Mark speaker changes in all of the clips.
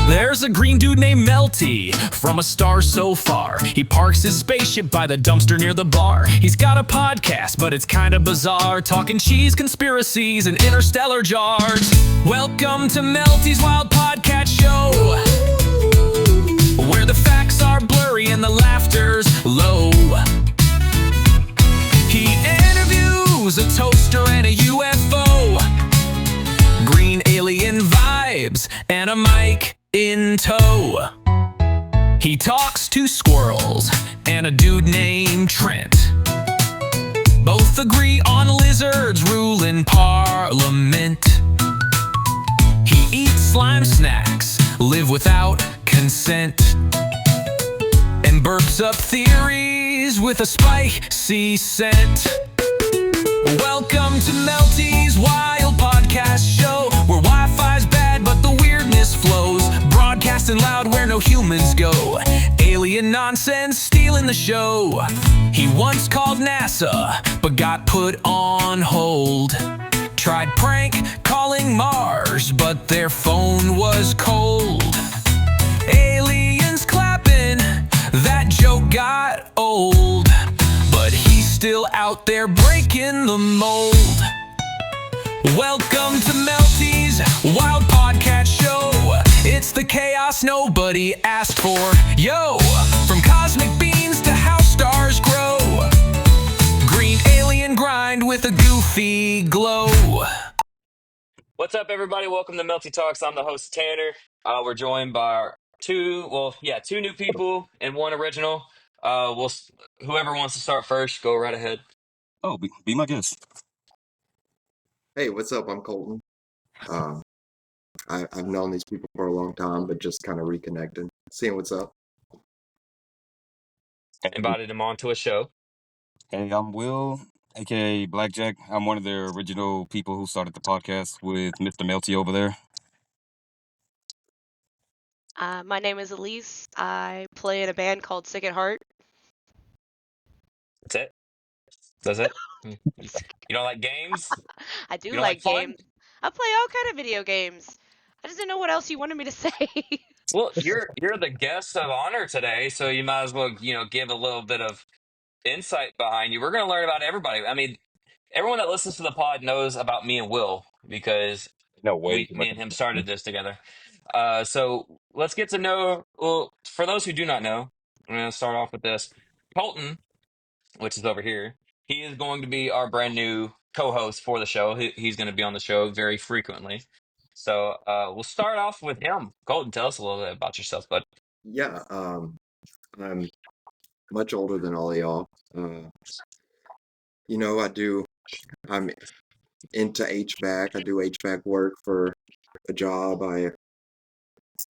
Speaker 1: There's a green dude named Melty from a star so far. He parks his spaceship by the dumpster near the bar. He's got a podcast, but it's kinda bizarre, talking cheese, conspiracies, and interstellar jars. Welcome to Melty's Wild Podcast Show, where the facts are blurry and the laughter's low. He interviews a toaster and a UFO, green alien vibes, and a mic in tow. He talks to squirrels and a dude named Trent. Both agree on lizards ruling parliament. He eats slime snacks, live without consent, and burps up theories with a spicy scent. Welcome to Melty's Wild Podcast Show, where Wi-Fi's bad but the weirdness flows. Broadcasting loud where no humans go. Alien nonsense stealing the show. He once called NASA but got put on hold. Tried prank calling Mars but their phone was cold. Aliens clapping, that joke got old, but he's still out there breaking the mold. Welcome to Melty's Wild Podcast Show. It's the chaos nobody asked for. Yo, from cosmic beams to how stars grow. Green alien grind with a goofy glow.
Speaker 2: What's up, everybody? Welcome to Melty Talks. I'm the host, Tanner. We're joined by our two new people and one original. Whoever wants to start first, go right ahead.
Speaker 3: Oh, be my guest.
Speaker 4: Hey, what's up? I'm Colton. I've known these people for a long time, but just kind of reconnecting, seeing what's up.
Speaker 2: Invited him onto a show.
Speaker 3: Hey, I'm Will, aka Blackjack. I'm one of the original people who started the podcast with Mr. Melty over there.
Speaker 5: My name is Elise. I play in a band called Sick at Heart.
Speaker 2: That's it. That's it. You don't like games?
Speaker 5: I do
Speaker 2: You don't
Speaker 5: like
Speaker 2: like fun?
Speaker 5: games. I play all kind of video games. I just didn't know what else you wanted me to say.
Speaker 2: Well, you're the guest of honor today, so you might as well give a little bit of insight behind you. We're going to learn about everybody. I mean, everyone that listens to the pod knows about me and Will because
Speaker 3: No way.
Speaker 2: me and him started this together. So let's get to know. Well, for those who do not know, I'm going to start off with this. Colton, which is over here, he is going to be our brand new co-host for the show. He's going to be on the show very frequently. So we'll start off with him. Colton, tell us a little bit about yourself, bud.
Speaker 4: Yeah, I'm much older than all of y'all. I'm into HVAC. I do HVAC work for a job. I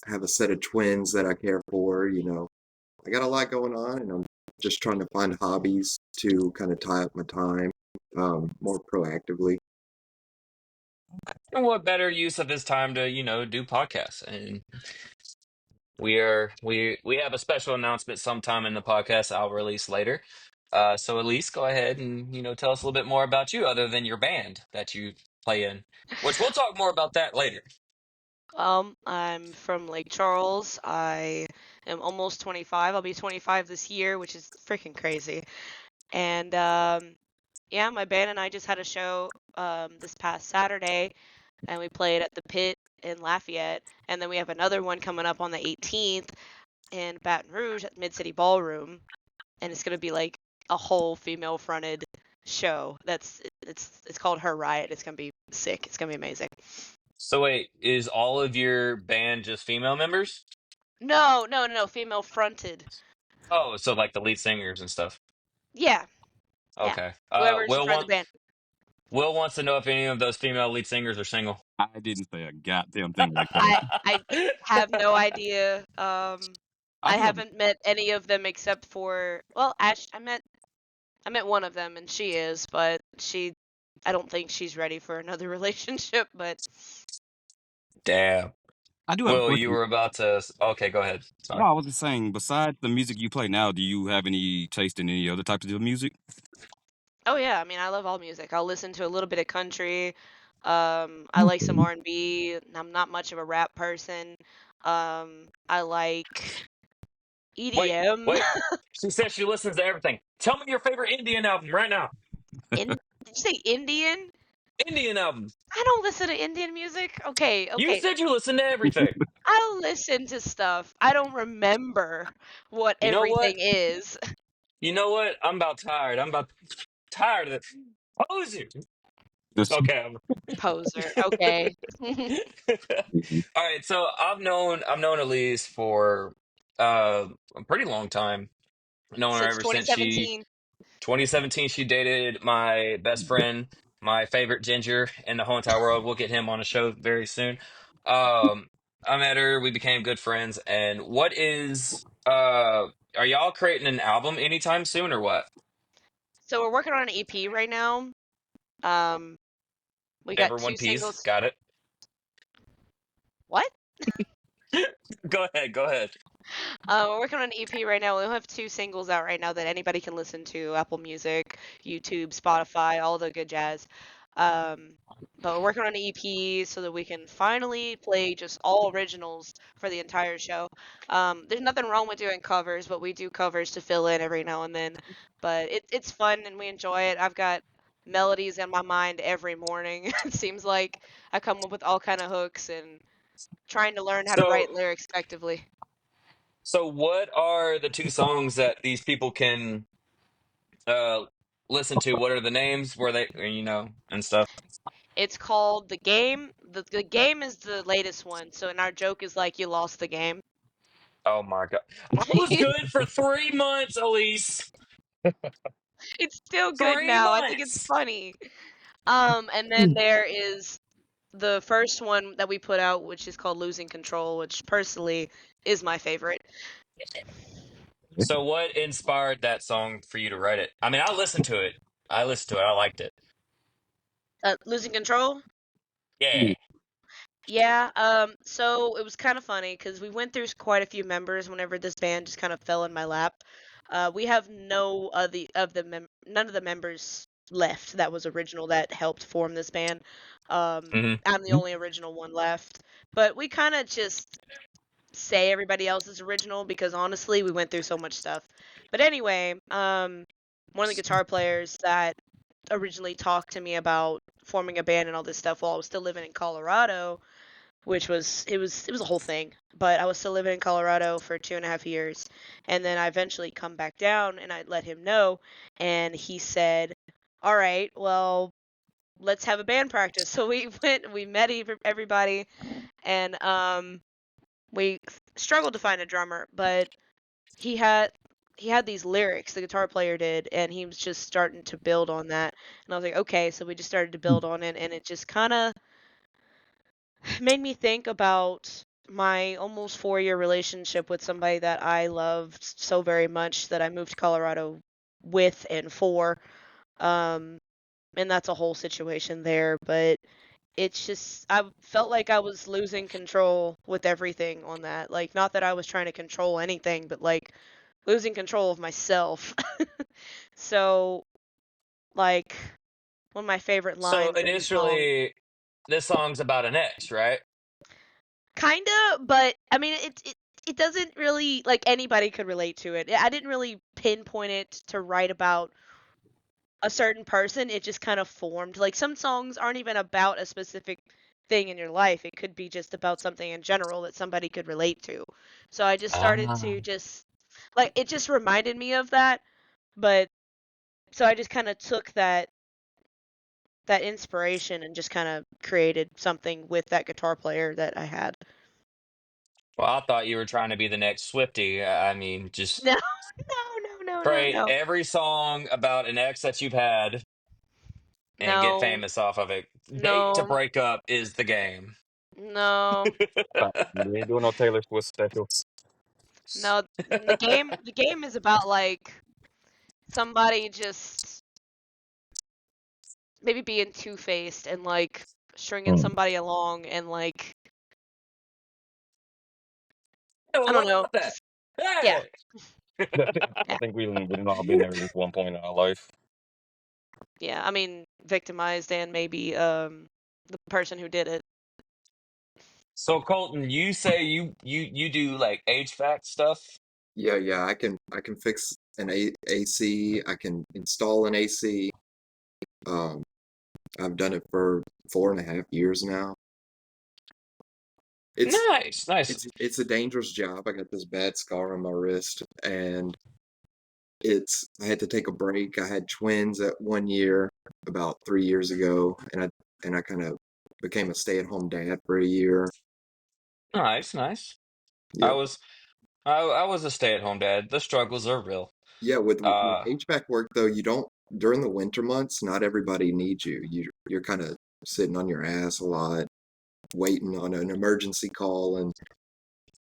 Speaker 4: have a set of twins that I care for. I got a lot going on, and I'm just trying to find hobbies to kind of tie up my time more proactively.
Speaker 2: And what better use of his time to, do podcasts? And we have a special announcement sometime in the podcast I'll release later. So Elise, go ahead and tell us a little bit more about you, other than your band that you play in, which we'll talk more about that later.
Speaker 5: I'm from Lake Charles. I am almost 25. I'll be 25 this year, which is freaking crazy. And yeah, my band and I just had a show this past Saturday, and we played at the Pit in Lafayette. And then we have another one coming up on the 18th in Baton Rouge at Mid-City Ballroom, and it's gonna be like a whole female-fronted show. It's called Her Riot. It's gonna be sick. It's gonna be amazing.
Speaker 2: So wait, is all of your band just female members?
Speaker 5: No, female-fronted.
Speaker 2: Oh, so like the lead singers and stuff.
Speaker 5: Yeah, yeah.
Speaker 2: Okay.
Speaker 5: Whoever's in front of the band.
Speaker 2: Will wants to know if any of those female lead singers are single.
Speaker 3: I didn't say a goddamn thing like that.
Speaker 5: I have no idea. I haven't met any of them except for, well, Ash. I met one of them, and she is, but I don't think she's ready for another relationship. But
Speaker 2: Damn.
Speaker 3: I do have a
Speaker 2: Will,
Speaker 3: question.
Speaker 2: you were about to. Okay, go ahead. Sorry.
Speaker 3: No, I was just saying, besides the music you play now, do you have any taste in any other types of music?
Speaker 5: oh yeah, I mean, I love all music. I'll listen to a little bit of country. I like some R&B. I'm not much of a rap person. I like
Speaker 2: Wait,
Speaker 5: EDM.
Speaker 2: wait. She says she listens to everything. Tell me your favorite Indian album right now.
Speaker 5: Did you say Indian?
Speaker 2: Indian album.
Speaker 5: I don't listen to Indian music. Okay,
Speaker 2: You
Speaker 5: okay.
Speaker 2: said you listen to everything.
Speaker 5: I'll listen to stuff. I don't remember what
Speaker 2: You know what?
Speaker 5: everything is.
Speaker 2: You know what? I'm about tired. I'm about tired of this. Poser.
Speaker 3: This.
Speaker 2: Okay.
Speaker 5: Poser. Okay.
Speaker 3: Mhm.
Speaker 2: All right. So I've known Elise for a pretty long time. Known her
Speaker 5: Since
Speaker 2: ever since she
Speaker 5: 2017.
Speaker 2: 2017. She dated my best friend, my favorite ginger in the whole entire world. We'll get him on a show very soon. Um, I met her. We became good friends. And what is are y'all creating an album anytime soon or what?
Speaker 5: So we're working on an EP right now. Um, we got
Speaker 2: Ever One
Speaker 5: two
Speaker 2: Piece.
Speaker 5: singles.
Speaker 2: Got it.
Speaker 5: What?
Speaker 2: Go ahead. Go ahead.
Speaker 5: We're working on an EP right now. We have two singles out right now that anybody can listen to: Apple Music, YouTube, Spotify, all the good jazz. Um, but we're working on an EP so that we can finally play just all originals for the entire show. There's nothing wrong with doing covers, but we do covers to fill in every now and then. But it's fun and we enjoy it. I've got melodies in my mind every morning. It seems like I come up with all kind of hooks and trying to learn how to
Speaker 2: So
Speaker 5: write lyrics effectively.
Speaker 2: so what are the two songs that these people can uh listen to? What are the names? Where they and stuff?
Speaker 5: It's called The Game. The Game is the latest one. So, and our joke is like, you lost the game.
Speaker 2: Oh my God. I was good for 3 months, Elise.
Speaker 5: It's still good
Speaker 2: Three
Speaker 5: now. I think it's
Speaker 2: months.
Speaker 5: funny. And then there is the first one that we put out, which is called Losing Control, which personally is my favorite.
Speaker 2: So what inspired that song for you to write it? I mean, I listened to it. I listened to it. I liked it.
Speaker 5: Losing Control?
Speaker 2: Yeah.
Speaker 5: Yeah, so it was kind of funny because we went through quite a few members whenever this band just kind of fell in my lap. We have no of none of the members left that was original that helped form this band.
Speaker 2: Hmm.
Speaker 5: I'm the only original one left, but we kind of just say everybody else is original because honestly, we went through so much stuff. But anyway, one of the guitar players that originally talked to me about forming a band and all this stuff while I was still living in Colorado, which was it was a whole thing. But I was still living in Colorado for 2.5 years, and then I eventually come back down, and I let him know, and he said, "All right, well, let's have a band practice." So we went, we met everybody, and we struggled to find a drummer, but he had he had these lyrics, the guitar player did, and he was just starting to build on that. And I was like, okay, so we just started to build on it, and it just kind of made me think about my almost 4-year relationship with somebody that I loved so very much that I moved to Colorado with and for. Um, and that's a whole situation there, but it's just I felt like I was losing control with everything on that. Like, not that I was trying to control anything, but like losing control of myself. So, like, one of my favorite
Speaker 2: So
Speaker 5: lines in the song.
Speaker 2: initially, this song's about an ex, right?
Speaker 5: Kinda, but I mean, it doesn't really like anybody could relate to it. I didn't really pinpoint it to write about a certain person. It just kind of formed. Like some songs aren't even about a specific thing in your life. It could be just about something in general that somebody could relate to. So I just started
Speaker 2: Ah.
Speaker 5: to just like it just reminded me of that, but so I just kind of took that inspiration and just kind of created something with that guitar player that I had.
Speaker 2: Well, I thought you were trying to be the next Swifty. I mean, just
Speaker 5: No, no, no, no, no,
Speaker 2: create
Speaker 5: no.
Speaker 2: every song about an ex that you've had and get
Speaker 5: No,
Speaker 2: famous off of it. Date to
Speaker 5: no,
Speaker 2: break up is the game.
Speaker 5: no,
Speaker 3: We ain't doing no Taylor Swift special.
Speaker 5: no. The game is about like somebody just maybe being two-faced and like stringing
Speaker 3: Mm.
Speaker 5: somebody along and like
Speaker 2: I
Speaker 5: I don't
Speaker 2: love
Speaker 5: know,
Speaker 2: that.
Speaker 5: just yeah,
Speaker 2: Hey.
Speaker 3: I
Speaker 5: yeah,
Speaker 3: think we've all been there at least one point in our life.
Speaker 5: yeah. I mean, victimized and maybe the person who did it.
Speaker 2: So Colton, you say you do like HVAC stuff?
Speaker 4: Yeah. I can fix an AC. I can install an AC. Um, I've done it for 4.5 years now. It's
Speaker 2: Nice, nice.
Speaker 4: it's a dangerous job. I got this bad scar on my wrist, and I had to take a break. I had twins at 1 year about 3 years ago, and I kind of became a stay-at-home dad for a year.
Speaker 2: Nice, nice. I
Speaker 4: Yeah,
Speaker 2: was I was a stay-at-home dad. The struggles are real.
Speaker 4: yeah. With
Speaker 2: Uh,
Speaker 4: HVAC work though, you don't during the winter months. Not everybody needs you. You're kind of sitting on your ass a lot, waiting on an emergency call, and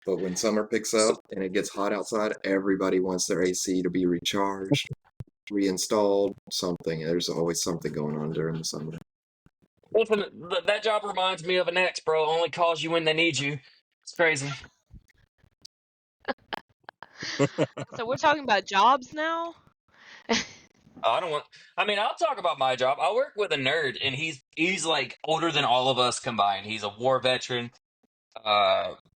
Speaker 4: but when summer picks
Speaker 2: so,
Speaker 4: up and it gets hot outside, everybody wants their AC to be recharged, reinstalled, something. There's always something going on during the summer.
Speaker 2: listen, that job reminds me of an ex, bro. Only calls you when they need you. It's crazy.
Speaker 5: So we're talking about jobs now?
Speaker 2: I don't want. I mean, I'll talk about my job. I work with a nerd, and he's like older than all of us combined. He's a war veteran.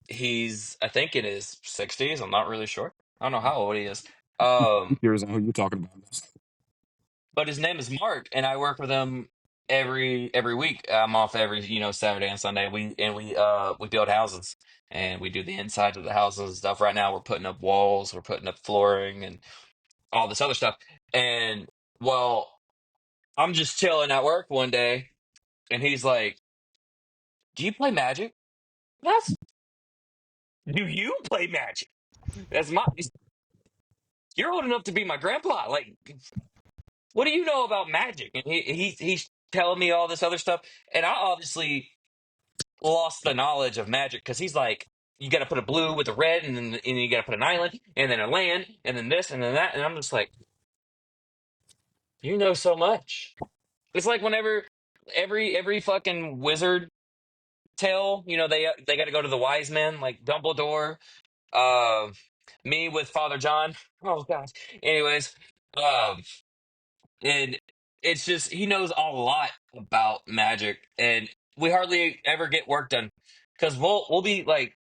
Speaker 2: He's I think in his 60s. I'm not really sure. I don't know how old he is.
Speaker 3: I'm
Speaker 2: Um,
Speaker 3: curious on who you're talking about.
Speaker 2: but his name is Mark, and I work with him every week. I'm off every Saturday and Sunday. We build houses and we do the inside of the houses and stuff. Right now, we're putting up walls, we're putting up flooring, and all this other stuff. And well, I'm just chilling at work one day, and he's like, "Do you play Magic?" That's Do you play Magic? That's my. You're old enough to be my grandpa. Like, what do you know about Magic? And he's telling me all this other stuff, and I obviously lost the knowledge of Magic because he's like, you got to put a blue with a red, and you got to put an island, and then a land, and then this, and then that, and I'm just like, you know so much. It's like whenever every fucking wizard tale, they got to go to the wise men, like Dumbledore. Uh, Me with Father John. Oh gosh. Anyways, um, and it's just he knows a lot about magic, and we hardly ever get work done because we'll be like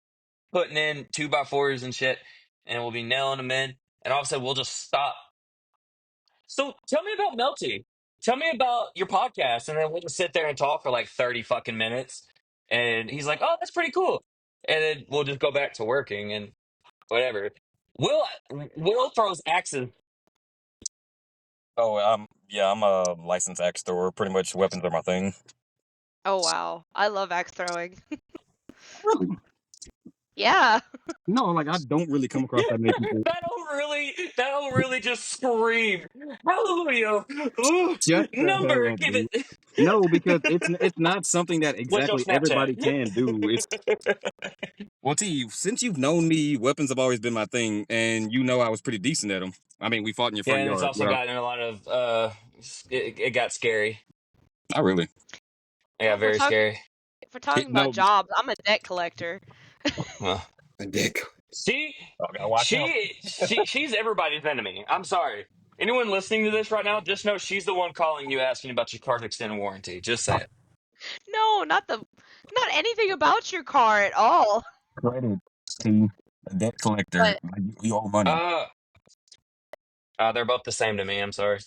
Speaker 2: putting in 2x4s and shit, and we'll be nailing them in, and all of a sudden we'll just stop. So tell me about Melty. Tell me about your podcast, and then we'll just sit there and talk for like 30 fucking minutes. And he's like, "Oh, that's pretty cool," and then we'll just go back to working and whatever. Will Will throws axes.
Speaker 3: Oh, yeah, I'm a licensed axe thrower. Pretty much weapons are my thing.
Speaker 5: Oh wow. I love axe throwing.
Speaker 3: Really?
Speaker 5: Yeah.
Speaker 3: No, like I don't really come across that many people
Speaker 2: That'll really just scream hallelujah. Ooh,
Speaker 3: shut the hell
Speaker 2: number,
Speaker 3: up,
Speaker 2: give
Speaker 3: dude.
Speaker 2: it.
Speaker 3: No, because it's not something that
Speaker 2: What's your
Speaker 3: exactly
Speaker 2: Snapchat?
Speaker 3: everybody can do. It's well, T, since you've known me, weapons have always been my thing, and you know I was pretty decent at them. I mean, we fought in your
Speaker 2: Yeah,
Speaker 3: front
Speaker 2: and it's
Speaker 3: yard.
Speaker 2: also
Speaker 3: Well,
Speaker 2: gotten a lot of it got scary.
Speaker 3: not really.
Speaker 2: Yeah,
Speaker 5: Well,
Speaker 2: very scary.
Speaker 5: if we're talking about
Speaker 3: No,
Speaker 5: jobs, I'm a debt collector.
Speaker 2: Well,
Speaker 4: A dick.
Speaker 2: she
Speaker 3: I gotta watch out.
Speaker 2: she's everybody's enemy. I'm sorry. Anyone listening to this right now, just know she's the one calling you asking about your car's extended warranty. Just say it.
Speaker 5: No, not anything about your car at all.
Speaker 3: Credit, T, a debt collector.
Speaker 5: But
Speaker 3: Like, you owe money.
Speaker 2: Uh, they're both the same to me. I'm sorry.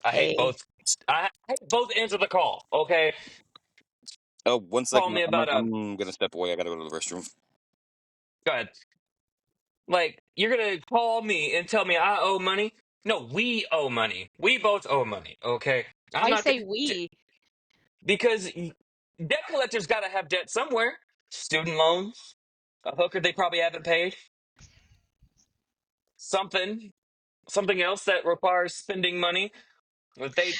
Speaker 2: I hate
Speaker 5: hey,
Speaker 2: both. I hate both ends of the call. Okay,
Speaker 3: Oh, one
Speaker 2: call
Speaker 3: second.
Speaker 2: me
Speaker 3: I'm
Speaker 2: about a.
Speaker 3: I'm gonna step away. I gotta go to the restroom.
Speaker 2: Go ahead. Like you're gonna call me and tell me I owe money? No, we owe money. We both owe money. Okay, I'm
Speaker 5: why you
Speaker 2: not
Speaker 5: say we?
Speaker 2: because debt collectors got to have debt somewhere. Student loans, a hooker they probably haven't paid, something, something else that requires spending money. If they,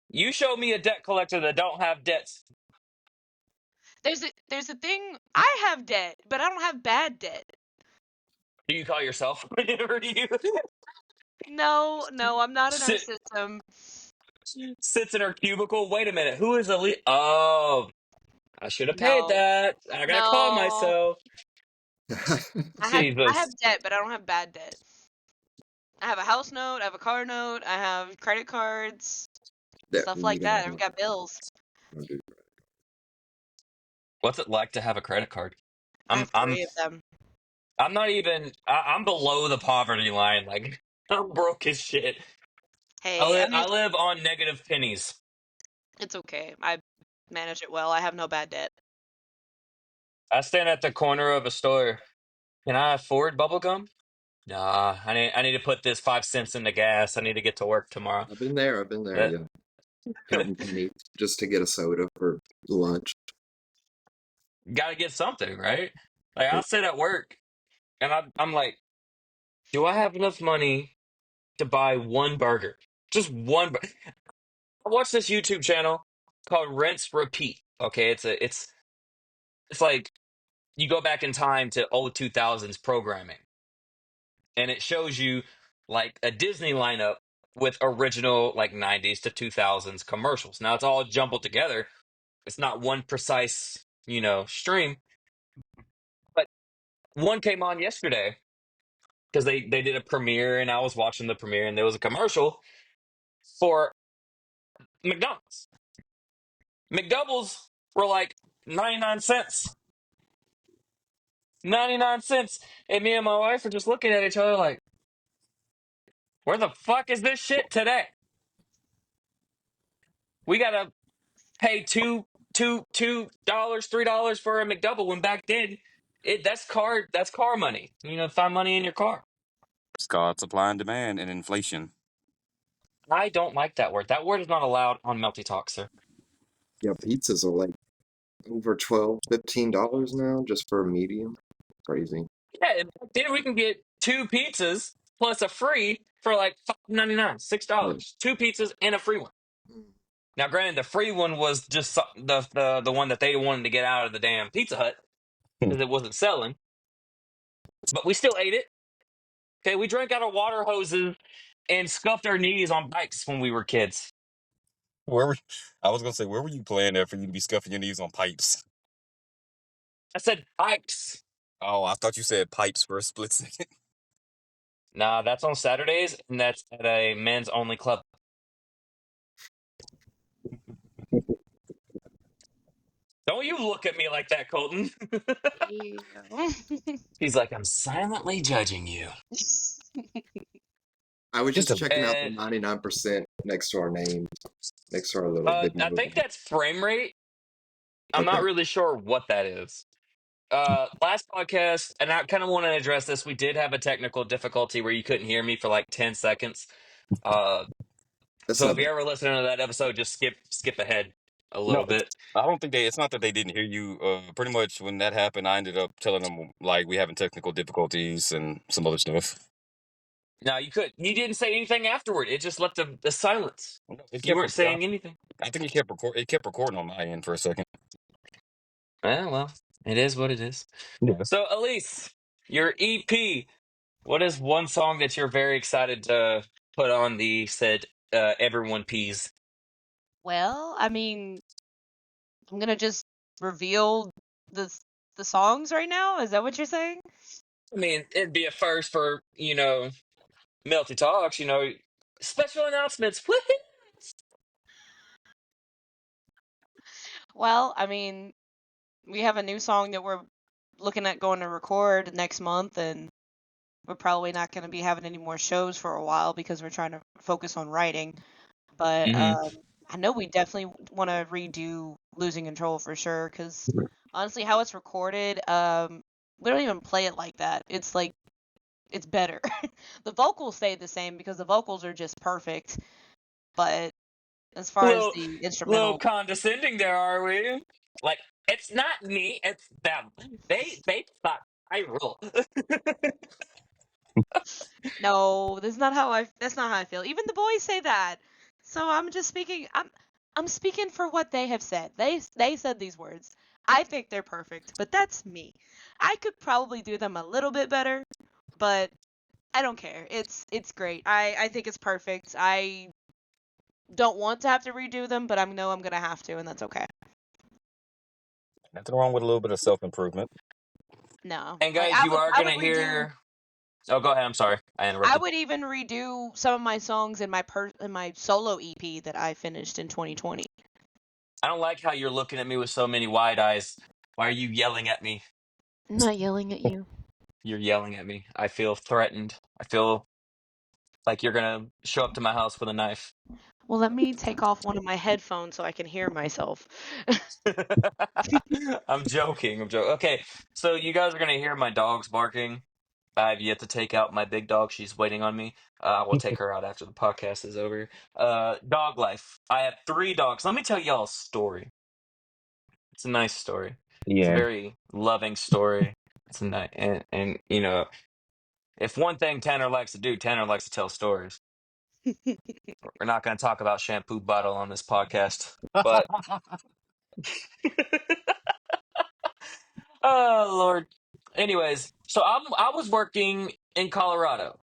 Speaker 2: you show me a debt collector that don't have debts.
Speaker 5: There's a thing. I have debt, but I don't have bad debt.
Speaker 2: Do you call yourself? Whenever you
Speaker 5: No, I'm not in our
Speaker 2: sit
Speaker 5: system.
Speaker 2: sits in her cubicle. Wait a minute, who is elite? Oh, I should have paid
Speaker 5: No,
Speaker 2: that. I gotta call
Speaker 5: no.
Speaker 2: myself.
Speaker 5: I
Speaker 2: Jesus.
Speaker 5: have debt, but I don't have bad debt. I have a house note, I have a car note, I have credit cards,
Speaker 4: That
Speaker 5: stuff
Speaker 4: you
Speaker 5: like that.
Speaker 4: gotta
Speaker 5: I've got bills.
Speaker 4: don't do
Speaker 2: What's it like to have a credit card?
Speaker 5: I
Speaker 2: I'm
Speaker 5: have
Speaker 2: I'm
Speaker 5: 3 of them.
Speaker 2: I'm not even. I'm below the poverty line. Like I'm broke as shit. I
Speaker 5: Hey, I
Speaker 2: live.
Speaker 5: mean,
Speaker 2: I live on negative pennies.
Speaker 5: it's okay. I manage it well. I have no bad debt.
Speaker 2: I stand at the corner of a store. Can I afford bubblegum? Nah. I need to put this 5 cents in the gas. I need to get to work tomorrow.
Speaker 4: I've been there. I've been there.
Speaker 2: That
Speaker 4: Yeah, counting pennies just to get a soda for lunch.
Speaker 2: got to get something, right? Like
Speaker 4: Yep.
Speaker 2: I'll sit at work and I'm like, do I have enough money to buy one burger? Just one. I watched this YouTube channel called Rinse Repeat. Okay, it's like you go back in time to old 2000s programming, and it shows you like a Disney lineup with original like 90s to 2000s commercials. Now it's all jumbled together. It's not one precise, stream, but one came on yesterday because they did a premiere and I was watching the premiere and there was a commercial for McDonald's. McDoubles were like 99 cents. 99 cents. And me and my wife are just looking at each other like, where the fuck is this shit today? We gotta pay $2, $3 for a McDouble when back then that's car money. Find money in your car.
Speaker 3: It's called supply and demand and inflation.
Speaker 2: I don't like that word. That word is not allowed on Melty Talk, sir.
Speaker 4: Yeah, pizzas are like over 12, $15 now just for a medium. Crazy.
Speaker 2: Yeah, and back then we can get two pizzas plus a free for like $5.99,
Speaker 4: Yeah.
Speaker 2: $6. Two pizzas and a free one. Now, granted, the free one was just the one that they wanted to get out of the damn Pizza Hut because it wasn't selling, but we still ate it. Okay, we drank out of water hoses and scuffed our knees on bikes when we were kids.
Speaker 3: Where were I was gonna say, where were you playing at for you to be scuffing your knees on pipes?
Speaker 2: I said bikes.
Speaker 3: Oh, I thought you said pipes for a split second.
Speaker 2: Nah, that's on Saturdays, and that's at a men's only club. Don't you look at me like that, Colton.
Speaker 5: Yeah.
Speaker 2: He's like, I'm silently judging you.
Speaker 4: I was
Speaker 3: Just
Speaker 4: just
Speaker 3: a
Speaker 4: checking out the
Speaker 2: And
Speaker 4: 99% next to our name, next to our little
Speaker 2: I
Speaker 4: video.
Speaker 2: think that's frame rate. I'm
Speaker 4: Okay.
Speaker 2: not really sure what that is. Last podcast, and I kind of want to address this. We did have a technical difficulty where you couldn't hear me for like 10 seconds. Uh,
Speaker 4: That's
Speaker 2: so
Speaker 4: not
Speaker 2: if
Speaker 4: bad.
Speaker 2: you're ever listening to that episode, just skip ahead a
Speaker 3: No,
Speaker 2: little bit.
Speaker 3: I don't think it's not that they didn't hear you. Pretty much when that happened, I ended up telling them like we having technical difficulties and some other stuff.
Speaker 2: No, you didn't say anything afterward. It just left the silence.
Speaker 3: No, It
Speaker 2: You
Speaker 3: kept.
Speaker 2: weren't saying anything.
Speaker 3: I think it kept recording on my end for a second.
Speaker 2: Well, it is what it is.
Speaker 3: Yeah.
Speaker 2: So, Elise, your EP, what is one song that you're very excited to put on the said Everyone Peas?
Speaker 5: Well, I mean, I'm gonna just reveal the the songs right now. Is that what you're saying?
Speaker 2: I mean, it'd be a first for, Melty Talks, special announcements. Woohoo!
Speaker 5: Well, I mean, we have a new song that we're looking at going to record next month, and we're probably not going to be having any more shows for a while because we're trying to focus on writing. But
Speaker 2: Hmm.
Speaker 5: I know we definitely want to redo Losing Control for sure because honestly, how it's recorded, we don't even play it like that. It's like it's better. The vocals stay the same because the vocals are just perfect, but as far as
Speaker 2: Little,
Speaker 5: the
Speaker 2: little
Speaker 5: instrumental,
Speaker 2: condescending there, are we? Like, it's not me, it's them. They thought I rule.
Speaker 5: no, that's not how I feel. Even the boys say that. So I'm just speaking I'm speaking for what they have said. They said these words. I think they're perfect, but that's me. I could probably do them a little bit better, but I don't care. It's great. I think it's perfect. I don't want to have to redo them, but I know I'm gonna have to, and that's okay.
Speaker 3: Nothing wrong with a little bit of self improvement.
Speaker 5: No,
Speaker 2: And
Speaker 5: like
Speaker 2: guys, you are
Speaker 5: I
Speaker 2: gonna
Speaker 5: would redo.
Speaker 2: hear. Oh, go ahead. I'm sorry, I
Speaker 5: I
Speaker 2: interrupted.
Speaker 5: would even redo some of my songs in my solo EP that I finished in 2020.
Speaker 2: I don't like how you're looking at me with so many wide eyes. Why are you yelling at me?
Speaker 5: I'm not yelling at you.
Speaker 2: You're yelling at me. I feel threatened. I feel like you're gonna show up to my house with a knife.
Speaker 5: Well, let me take off one of my headphones so I can hear myself.
Speaker 2: I'm joking. I'm joking. Okay, so you guys are gonna hear my dogs barking. I've yet to take out my big dog. She's waiting on me. I will take her out after the podcast is over. Dog life. I have 3 dogs. Let me tell y'all a story. It's a nice story. It's a
Speaker 3: Yeah.
Speaker 2: very loving story. It's a nice and you know, if one thing Tanner likes to do, Tanner likes to tell stories. We're not going to talk about shampoo bottle on this podcast, but oh Lord. Anyways, so I was working in Colorado,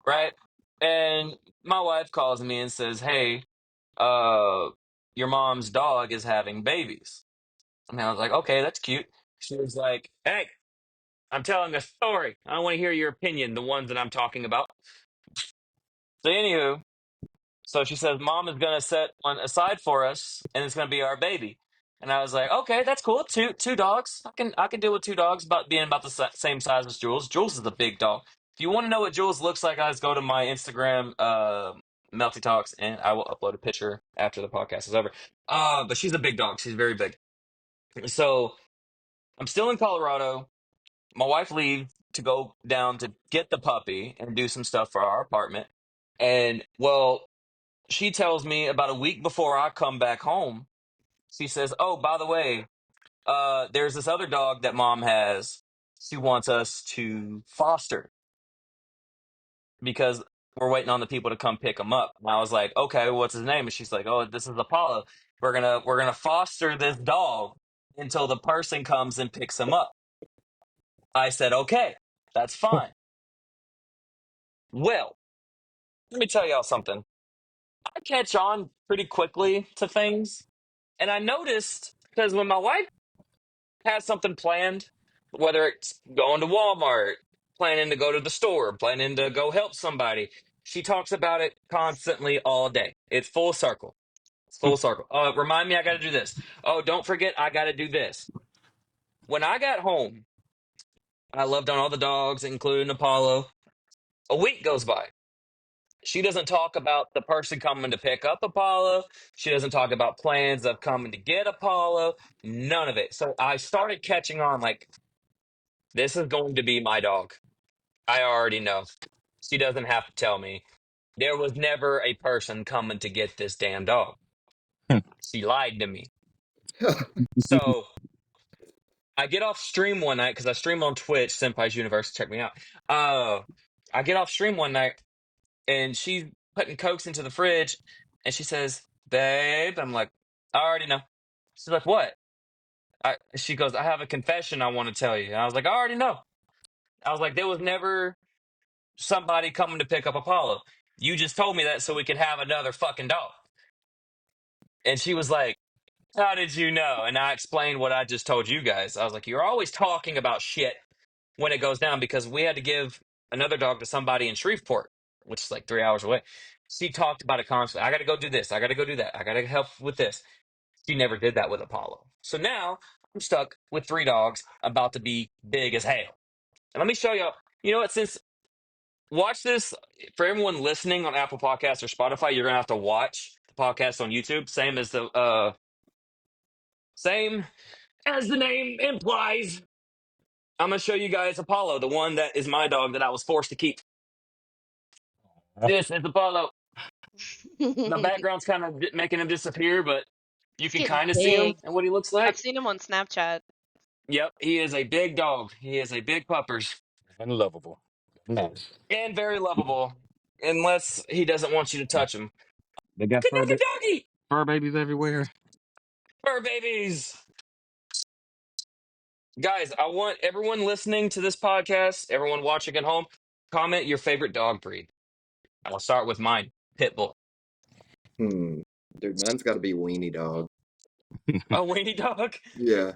Speaker 2: right? And my wife calls me and says, "Hey, uh, your mom's dog is having babies." And I was like, "Okay, that's cute." She was like, "Hey, I'm telling a story. I want to hear your opinion, the ones that I'm talking about." So anywho, so she says, "Mom is gonna set one aside for us, and it's gonna be our baby." And I was like, "Okay, that's cool. Two dogs. I can deal with 2 dogs about being about the same size as Jules. Jules is a big dog. If you want to know what Jules looks like, guys, go to my Instagram, Melty Talks, and I will upload a picture after the podcast is over. But she's a big dog. She's very big. So I'm still in Colorado. My wife leaves to go down to get the puppy and do some stuff for our apartment. And well, she tells me about a week before I come back home, she says, "Oh, by the way, there's this other dog that mom has. She wants us to foster because we're waiting on the people to come pick him up." And I was like, "Okay, what's his name?" And she's like, "Oh, this is Apollo. We're gonna foster this dog until the person comes and picks him up." I said, "Okay, that's fine." Well, let me tell y'all something. I catch on pretty quickly to things. And I noticed because when my wife has something planned, whether it's going to Walmart, planning to go to the store, planning to go help somebody, she talks about it constantly all day. It's full circle. It's full circle. Oh, remind me, I got to do this. Oh, don't forget, I got to do this. When I got home, I loved on all the dogs, including Apollo. A week goes by. She doesn't talk about the person coming to pick up Apollo. She doesn't talk about plans of coming to get Apollo. None of it. So I started catching on like, this is going to be my dog. I already know. She doesn't have to tell me. There was never a person coming to get this damn dog. She lied to me. So I get off stream one night because I stream on Twitch, Senpai's Universe. Check me out. I get off stream one night and she's putting Cokes into the fridge and she says, "Babe," I'm like, "I already know." She's like, "What?" She goes, "I have a confession I want to tell you." And I was like, "I already know." I was like, "There was never somebody coming to pick up Apollo. You just told me that so we could have another fucking dog." And she was like, "How did you know?" And I explained what I just told you guys. I was like, "You're always talking about shit when it goes down," because we had to give another dog to somebody in Shreveport, which is like 3 hours away. She talked about it constantly. "I got to go do this. I got to go do that. I got to help with this." She never did that with Apollo. So now I'm stuck with 3 dogs about to be big as hell. And let me show you. You know what? Since watch this for everyone listening on Apple Podcasts or Spotify, you're gonna have to watch the podcast on YouTube. Same as the name implies. I'm gonna show you guys Apollo, the one that is my dog that I was forced to keep. This is Apollo. The
Speaker 5: He's
Speaker 2: background's kind of making him disappear, but you can
Speaker 5: getting
Speaker 2: kind of see him
Speaker 5: big.
Speaker 2: and what he looks
Speaker 5: I've
Speaker 2: like.
Speaker 5: seen him on Snapchat.
Speaker 2: Yep, he is a big dog. He is a big puppers
Speaker 3: And lovable. Man.
Speaker 2: and very lovable, unless he doesn't want you to touch him.
Speaker 3: They got
Speaker 2: Good doggy doggy,
Speaker 3: fur babies everywhere.
Speaker 2: fur babies. Guys, I want everyone listening to this podcast, everyone watching at home, comment your favorite dog breed. I will start with mine, Pitbull.
Speaker 4: Hmm. Dude, mine's got to be weenie dog.
Speaker 2: A weenie dog.
Speaker 4: Yeah.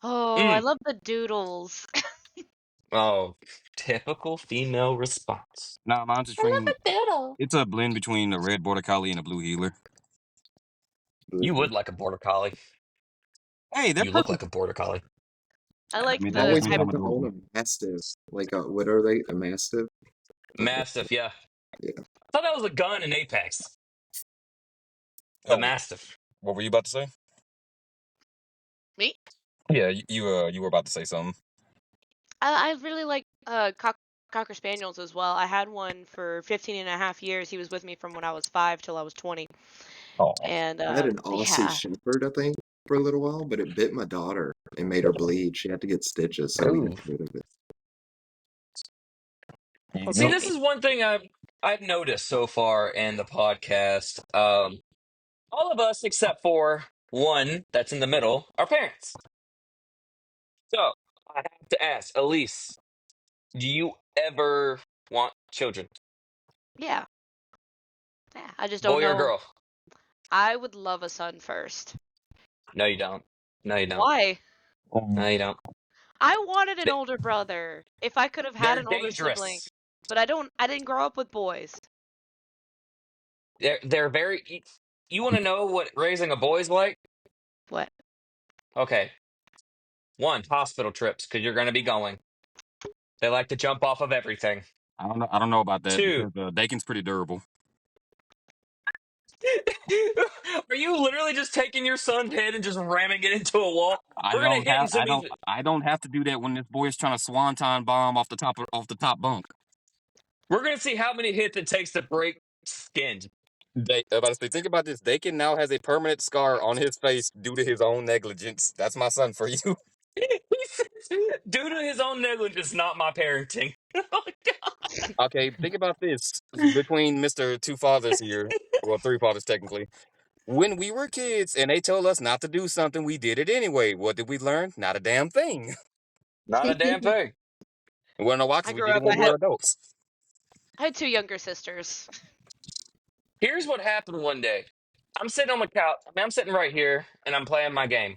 Speaker 5: Oh, I
Speaker 2: Mm.
Speaker 5: love the doodles.
Speaker 2: Oh, typical female response.
Speaker 3: Nah, mine's a
Speaker 5: I love
Speaker 3: train.
Speaker 5: a doodle.
Speaker 3: It's a blend between a red border collie and a blue heeler.
Speaker 2: You would like a border collie.
Speaker 3: Hey, they're
Speaker 2: You look
Speaker 3: perfect.
Speaker 2: like a border collie.
Speaker 5: I
Speaker 3: I
Speaker 5: like
Speaker 3: mean,
Speaker 4: I
Speaker 3: that
Speaker 5: the
Speaker 3: that
Speaker 4: always
Speaker 3: makes them
Speaker 4: wanted to own
Speaker 3: adorable.
Speaker 4: a mastiff. Like a, what are they? A mastiff? Okay,
Speaker 2: Mastiff, yeah.
Speaker 4: yeah.
Speaker 2: I thought that was a gun in Apex. The
Speaker 3: Oh,
Speaker 2: Mastiff.
Speaker 3: what were you about to say?
Speaker 5: me.
Speaker 3: Yeah, you were about to say something.
Speaker 5: I really like Cocker Spaniels as well. I had one for 15 and a half years. He was with me from when I was 5 till I was 20.
Speaker 3: Oh,
Speaker 5: And
Speaker 4: I had an Aussie
Speaker 5: yeah,
Speaker 4: Shepherd, I think, for a little while, but it bit my daughter and made her bleed. She had to get stitches, so we got
Speaker 2: Ooh.
Speaker 4: rid of it.
Speaker 3: you
Speaker 2: See,
Speaker 3: know,
Speaker 2: this is one thing I've noticed so far in the podcast. All of us except for one that's in the middle, our parents. So I have to ask, Elise, do you ever want children?
Speaker 5: yeah, yeah. I just don't
Speaker 2: Boy or
Speaker 5: know.
Speaker 2: girl?
Speaker 5: I would love a son first.
Speaker 2: No, you don't. No, you don't.
Speaker 5: Why?
Speaker 2: No, you don't.
Speaker 5: I wanted an
Speaker 2: They-
Speaker 5: older brother. If I could have had
Speaker 2: They're
Speaker 5: an older sibling,
Speaker 2: dangerous.
Speaker 5: but I don't. I didn't grow up with boys.
Speaker 2: They're very. You want to know what raising a boy's like?
Speaker 5: What?
Speaker 2: Okay, one, hospital trips because you're going to be going. They like to jump off of everything.
Speaker 3: I don't know. I don't know about that
Speaker 2: Two,
Speaker 3: because Dakin's pretty durable.
Speaker 2: are you literally just taking your son's head and just ramming it into a wall?
Speaker 3: I
Speaker 2: We're gonna
Speaker 3: don't
Speaker 2: hit
Speaker 3: have.
Speaker 2: him so he's.
Speaker 3: I don't have to do that when this boy is trying to swanton bomb off the top bunk.
Speaker 2: We're gonna see how many hits it takes to break skin.
Speaker 3: About to say, think about this. Dakin now has a permanent scar on his face due to his own negligence. That's my son for you.
Speaker 2: Due to his own negligence, not my parenting. Oh, God.
Speaker 3: Okay, think about this. Between Mister Two Fathers here, well, three fathers technically. When we were kids and they told us not to do something, we did it anyway. What did we learn? Not a damn thing.
Speaker 2: Not a damn thing.
Speaker 3: We want to watch
Speaker 5: I
Speaker 3: it. We
Speaker 5: grew
Speaker 3: did it
Speaker 5: up.
Speaker 3: when we were adults.
Speaker 5: I had two younger sisters.
Speaker 2: Here's what happened one day. I'm sitting on the couch. I mean, I'm sitting right here and I'm playing my game.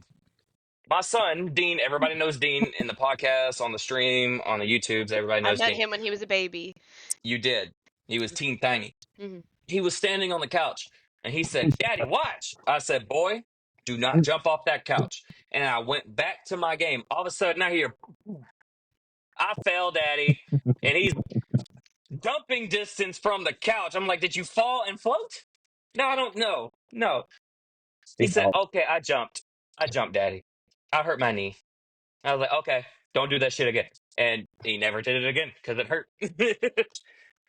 Speaker 2: My son, Dean, everybody knows Dean in the podcast, on the stream, on the YouTubes. Everybody
Speaker 5: I
Speaker 2: knows
Speaker 5: met
Speaker 2: Dean.
Speaker 5: him when he was a baby.
Speaker 2: You did. He was teen tiny.
Speaker 5: Hmm.
Speaker 2: He was standing on the couch and he said, Daddy, watch. I said, Boy, do not jump off that couch. And I went back to my game. All of a sudden, I hear, I fell, Daddy. And he's dumping distance from the couch. I'm like, Did you fall and float? No, I don't know. No. He said, Okay, I jumped. I jumped, Daddy. I hurt my knee. I was like, Okay, don't do that shit again. And he never did it again because it hurt.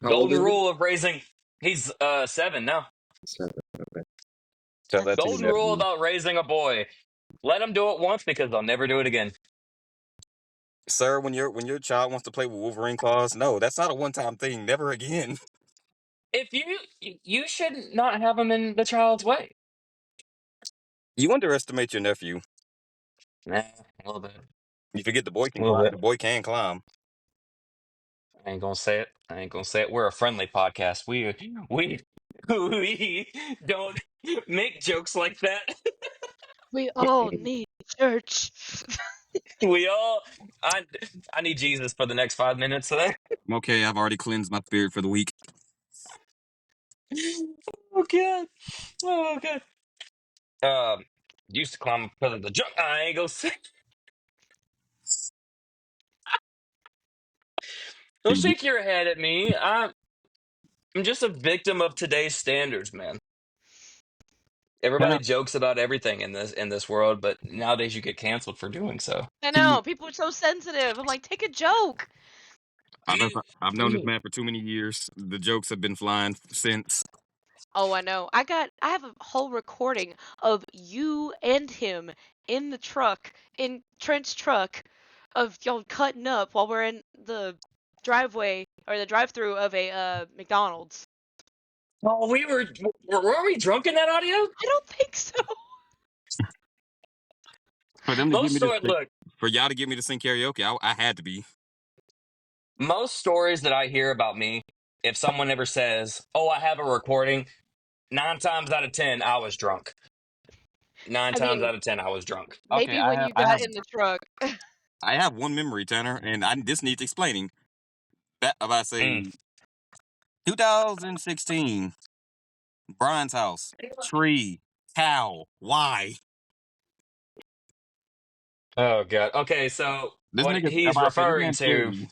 Speaker 4: How old
Speaker 2: Golden
Speaker 4: is he?
Speaker 2: rule of raising. He's 7 now.
Speaker 4: 7. Okay.
Speaker 3: Tell
Speaker 5: That's
Speaker 3: that to your
Speaker 2: Golden
Speaker 5: awesome.
Speaker 2: rule
Speaker 3: nephew.
Speaker 2: about raising a boy. Let them do it once because they'll never do it again.
Speaker 3: Sir, when your child wants to play with Wolverine claws, no, that's not a one time thing. Never again.
Speaker 2: If you should not have them in the child's way.
Speaker 3: You underestimate your nephew.
Speaker 2: Nah, a little bit.
Speaker 3: You forget the boy
Speaker 2: A
Speaker 3: can
Speaker 2: little
Speaker 3: climb.
Speaker 2: bit.
Speaker 3: The boy can climb.
Speaker 2: I ain't gonna say it. I ain't gonna say it. We're a friendly podcast. We we don't make jokes like that.
Speaker 5: We all need church.
Speaker 2: We all I I need Jesus for the next 5 minutes of that.
Speaker 3: Okay, I've already cleansed my spirit for the week.
Speaker 2: Oh god. Oh god. Used to climb because of the jump. I ain't gonna say. Don't
Speaker 3: See,
Speaker 2: shake your head at me. I'm just a victim of today's standards, man. Everybody jokes about everything in this world, but nowadays you get canceled for doing so.
Speaker 5: I know, people are so sensitive. I'm like, take a joke.
Speaker 3: I've known this man for too many years. The jokes have been flying since.
Speaker 5: Oh, I know. I have a whole recording of you and him in the truck, in Trent's truck, of y'all cutting up while we're in the driveway or the drive-through of a McDonald's.
Speaker 2: Oh, were we drunk in that audio?
Speaker 5: I don't think so.
Speaker 3: For them to give
Speaker 2: Most
Speaker 3: me this,
Speaker 2: story, look,
Speaker 3: for y'all to get me to sing karaoke, I had to be.
Speaker 2: most stories that I hear about me, if someone ever says, "Oh, I have a recording," 9 times out of 10, I was drunk. Nine
Speaker 5: I
Speaker 2: times
Speaker 5: mean,
Speaker 2: out of 10, I was drunk.
Speaker 3: Okay,
Speaker 5: maybe when you got in the truck.
Speaker 3: I have one memory, Tanner, and this needs explaining. That about
Speaker 2: Mm.
Speaker 3: say 2016, Brian's house, tree, cow. Why?
Speaker 2: Oh god. Okay, so
Speaker 3: This nigga's I'm about to say this man's scary.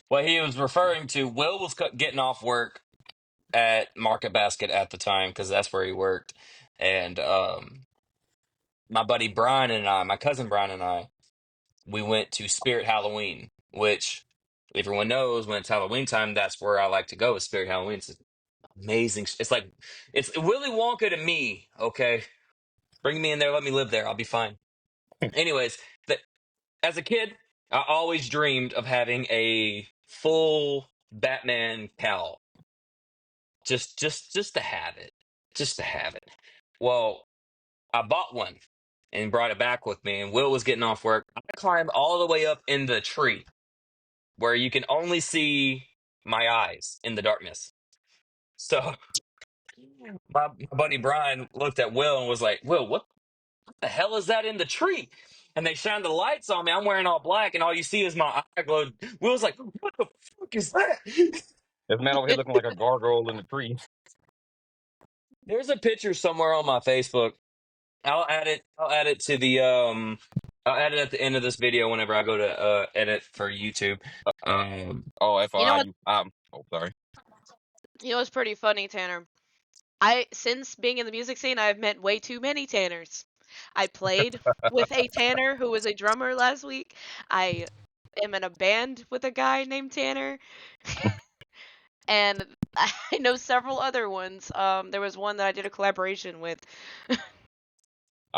Speaker 2: what he was referring to, Will was getting off work at Market Basket at the time because that's where he worked, and my buddy Brian and I, my cousin Brian and I, we went to Spirit Halloween, which if everyone knows when it's Halloween time, that's where I like to go. Is Spirit Halloween? It's amazing. It's like it's Willy Wonka to me. Okay, bring me in there, let me live there. I'll be fine. Anyways, as a kid, I always dreamed of having a full Batman cowl, just to have it, just to have it. Well, I bought one and brought it back with me. And Will was getting off work. I climbed all the way up in the tree where you can only see my eyes in the darkness. So my buddy Brian looked at Will and was like, "Will, what the hell is that in the tree?" And they shine the lights on me. I'm wearing all black, and all you see is my eye glow. Will's like, "What the fuck is that?"
Speaker 3: This man over here looking like a gargoyle in the tree.
Speaker 2: There's a picture somewhere on my Facebook. I'll add it. I'll add it to the I'll add it at the end of this video whenever I go to edit for YouTube.
Speaker 3: Oh,
Speaker 5: You know
Speaker 3: FYI,
Speaker 5: what?
Speaker 3: oh, sorry.
Speaker 5: You know what's pretty funny, Tanner? I since being in the music scene, I've met way too many Tanners. I played with a Tanner who was a drummer last week. I am in a band with a guy named Tanner, and I know several other ones. There was one that I did a collaboration with.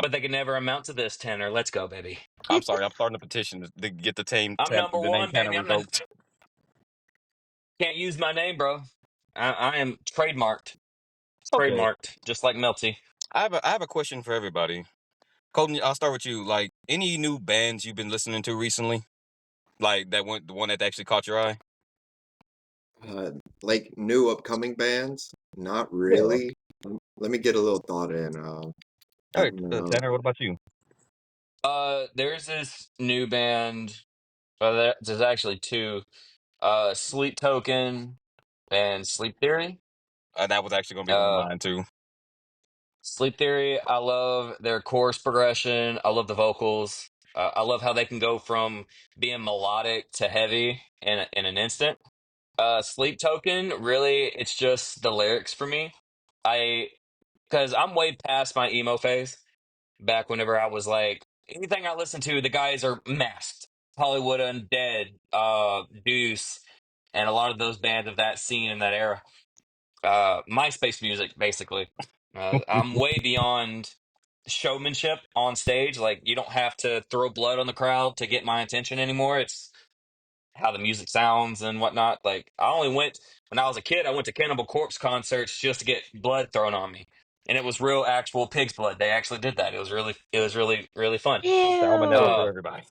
Speaker 2: But they can never amount to this, Tanner. Let's go, baby.
Speaker 3: I'm sorry. I'm starting a petition to get
Speaker 2: I'm number
Speaker 3: the name
Speaker 2: one,
Speaker 3: Tanner
Speaker 2: baby.
Speaker 3: revoked.
Speaker 2: Can't use my name, bro. I am trademarked.
Speaker 3: Okay.
Speaker 2: Trademarked, just like Melty.
Speaker 3: I have a question for everybody. Colton, I'll start with you. Like, any new bands you've been listening to recently? Like the one that actually caught your eye?
Speaker 4: Like new upcoming bands? Not
Speaker 3: Yeah.
Speaker 4: really. Let me get a little thought in.
Speaker 3: All
Speaker 4: I
Speaker 3: right,
Speaker 4: don't know.
Speaker 3: Tanner, what about you?
Speaker 2: There's this new band. There's actually two. Sleep Token and Sleep Theory.
Speaker 3: That was actually going to be one of
Speaker 2: Uh,
Speaker 3: mine too.
Speaker 2: Sleep Theory, I love their chorus progression. I love the vocals. I love how they can go from being melodic to heavy in an instant. Sleep Token, really, it's just the lyrics for me. I Because I'm way past my emo phase. Back whenever I was like anything I listened to, the guys are masked. Hollywood Undead, Deuce, and a lot of those bands of that scene in that era. MySpace music, basically. I'm way beyond showmanship on stage. Like, you don't have to throw blood on the crowd to get my attention anymore. It's how the music sounds and whatnot. Like, I only went when I was a kid. I went to Cannibal Corpse concerts just to get blood thrown on me, and it was real, actual pig's blood. They actually did that. It was really fun.
Speaker 3: Salmonella for
Speaker 5: Ew.
Speaker 3: everybody.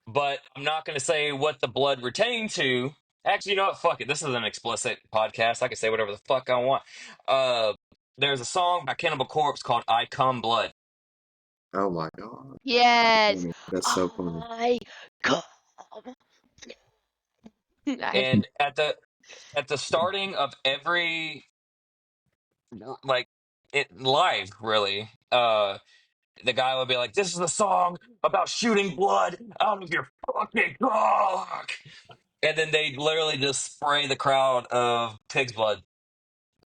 Speaker 2: But I'm not going to say what the blood retained to. Actually, you know what? Fuck it. This is an explicit podcast. I can say whatever the fuck I want. Uh, there's a song by Cannibal Corpse called "I Come Blood,"
Speaker 4: Oh my God.
Speaker 5: Yes.
Speaker 4: Funny. That's so funny.
Speaker 5: I come. I,
Speaker 2: and at the starting of every like it live, really, the guy would be like, "This is a song about shooting blood out of your fucking cock," and then they literally just spray the crowd of pig's blood.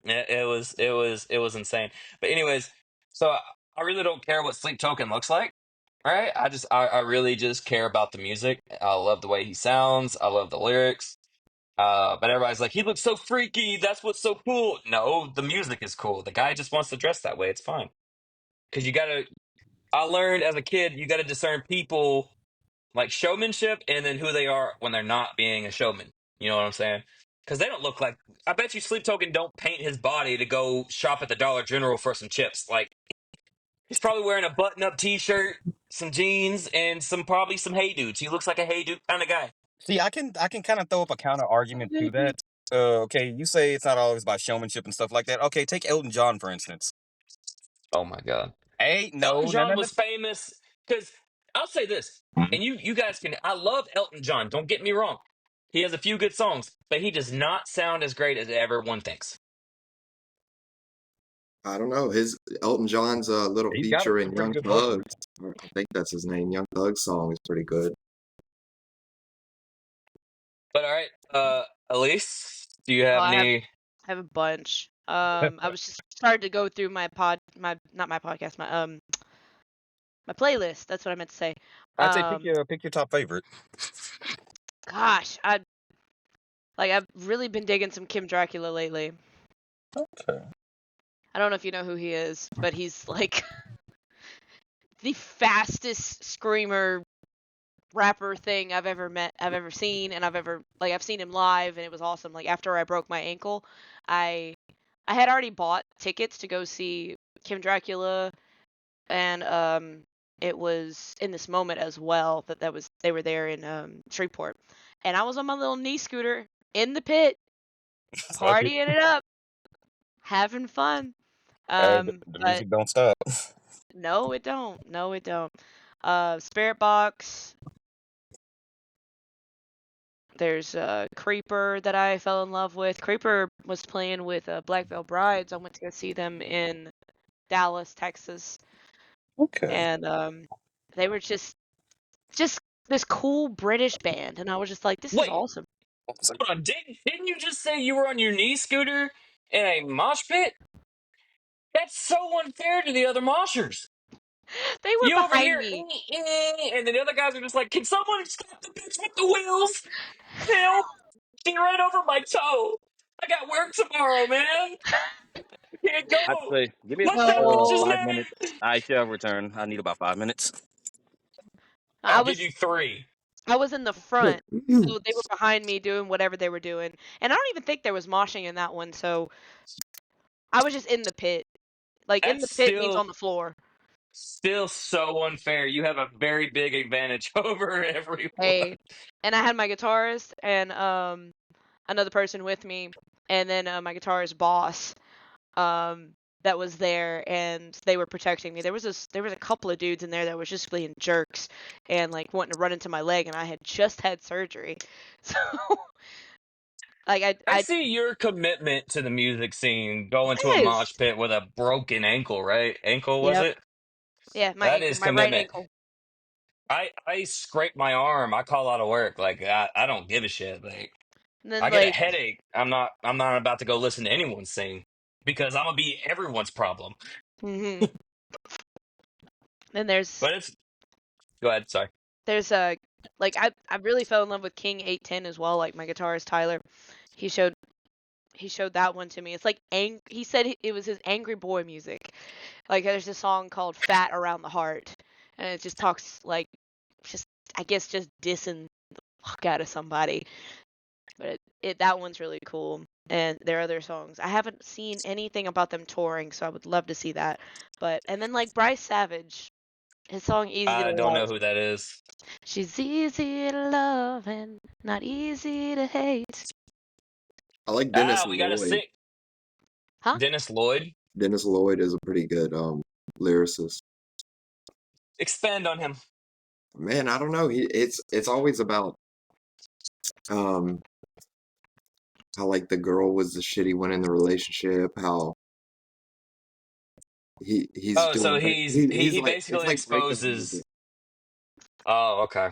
Speaker 2: It was insane. But anyways, so I really don't care what Sleep Token looks like, right? I really just care about the music. I love the way he sounds. I love the lyrics. But everybody's like, he looks so freaky. That's what's so cool. No, the music is cool. The guy just wants to dress that way. It's fine. Because you gotta. I learned as a kid, you gotta discern people like showmanship and then who they are when they're not being a showman. You know what I'm saying? Because they don't look like. I bet you Sleep Token don't paint his body to go shop at the Dollar General for some chips. Like, he's probably wearing a button-up T-shirt, some jeans, and probably some Hey Dudes. He looks like a Hey Dude kind of guy.
Speaker 3: See, I can kind of throw up a counter argument to that. Okay, you say it's not always about showmanship and stuff like that. Okay, take Elton John for instance.
Speaker 2: Oh my god.
Speaker 3: Hey,
Speaker 2: Elton
Speaker 3: no, no,
Speaker 2: John
Speaker 3: no, no.
Speaker 2: was famous because I'll say this,
Speaker 3: Mhm.
Speaker 2: and you guys can. I love Elton John. Don't get me wrong. He has a few good songs, but he does not sound as great as everyone thinks.
Speaker 4: I don't know. His Elton John's little
Speaker 3: He's got a
Speaker 4: feature in
Speaker 3: pretty
Speaker 4: Young
Speaker 3: good vocal.
Speaker 4: Thug I think that's his name. Young Thug's song is pretty good.
Speaker 2: But all right, Elise, do you
Speaker 5: Oh,
Speaker 2: have
Speaker 5: I
Speaker 2: any?
Speaker 5: have a bunch. I was just starting to go through my not my podcast, my playlist. That's what I meant to say.
Speaker 3: I'd say
Speaker 5: Um,
Speaker 3: pick your top favorite.
Speaker 5: gosh, I've really been digging some Kim Dracula lately.
Speaker 3: Okay.
Speaker 5: I don't know if you know who he is, but he's like the fastest screamer rapper thing I've ever seen, and I've seen him live, and it was awesome. Like after I broke my ankle, I I had already bought tickets to go see Kim Dracula, and it was in this moment as well that was they were there in Shreveport, and I was on my little knee scooter in the pit,
Speaker 3: Right.
Speaker 5: partying it up, having fun.
Speaker 3: Hey, the
Speaker 5: But
Speaker 3: music don't stop.
Speaker 5: no, it don't. No, it don't. Spirit Box. There's Creeper that I fell in love with. Creeper was playing with Black Veil Brides. I went to go see them in Dallas, Texas,
Speaker 3: Okay.
Speaker 5: and they were just this cool British band, and I was just like, this is
Speaker 2: Wait,
Speaker 5: awesome.
Speaker 3: So,
Speaker 2: hold on. Didn't you just say you were on your knee scooter in a mosh pit? That's so unfair to the other moshers.
Speaker 5: They were
Speaker 2: You over
Speaker 5: behind
Speaker 2: here,
Speaker 5: me.
Speaker 2: and then the other guys are just like, "Can someone stop the bitch with the wheels? Help! She ran over my toe. I got work tomorrow, man. I can't
Speaker 3: I'd
Speaker 2: go.
Speaker 3: say give me
Speaker 2: What's that bitch's
Speaker 5: No,
Speaker 3: 5 minutes.
Speaker 2: name?"
Speaker 3: I shall return. I need about 5 minutes.
Speaker 5: I
Speaker 2: I'll give
Speaker 5: was
Speaker 2: you three.
Speaker 5: I was in the front, so they were behind me doing whatever they were doing, and I don't even think there was moshing in that one. So I was just in the pit. Like in
Speaker 2: That's
Speaker 5: the pit means
Speaker 2: still
Speaker 5: on the floor.
Speaker 2: still so unfair. You have a very big advantage over everyone.
Speaker 5: Hey, and I had my guitarist and another person with me, and then my guitarist boss um that was there, and they were protecting me. There was a couple of dudes in there that was just being jerks and like wanting to run into my leg, and I had just had surgery, so like
Speaker 2: I
Speaker 5: I
Speaker 2: see your commitment to the music scene going to a
Speaker 5: yes,
Speaker 2: mosh pit with a broken ankle, right? Ankle, was
Speaker 5: yep,
Speaker 2: it?
Speaker 5: yeah, my
Speaker 2: That
Speaker 5: ankle,
Speaker 2: is
Speaker 5: my right
Speaker 2: commitment.
Speaker 5: ankle.
Speaker 2: I scrape my arm. I call out of work. Like I don't give a shit. Like
Speaker 5: And then
Speaker 2: I get a
Speaker 5: like
Speaker 2: headache. I'm not about to go listen to anyone sing because I'm gonna be everyone's problem.
Speaker 5: hmm then
Speaker 2: But it's go ahead. Sorry.
Speaker 5: there's a like I really fell in love with King 810 as well. Like my guitarist Tyler, he showed he showed that one to me. It's like he said it was his angry boy music. Like there's a song called Fat Around the Heart, and it just talks like just I guess just dissing the fuck out of somebody. But that one's really cool. And their other songs. I haven't seen anything about them touring, so I would love to see that. But and then like Bryce Savage, his song Easy to
Speaker 2: I don't know
Speaker 5: Love.
Speaker 2: who that is.
Speaker 5: She's easy to love and not easy to hate.
Speaker 4: I like Dennis
Speaker 2: Ah, we gotta
Speaker 4: Lloyd.
Speaker 2: sing.
Speaker 5: Huh?
Speaker 2: Dennis Lloyd.
Speaker 4: Dennis Lloyd is a pretty good lyricist.
Speaker 2: Expand on him.
Speaker 4: Man, I don't know. It's always about um how like the girl was the shitty one in the relationship, how he's
Speaker 2: Oh,
Speaker 4: doing
Speaker 2: so
Speaker 4: like
Speaker 2: he
Speaker 4: he's like it's
Speaker 2: basically
Speaker 4: like breakup music.
Speaker 2: exposes. Oh, okay.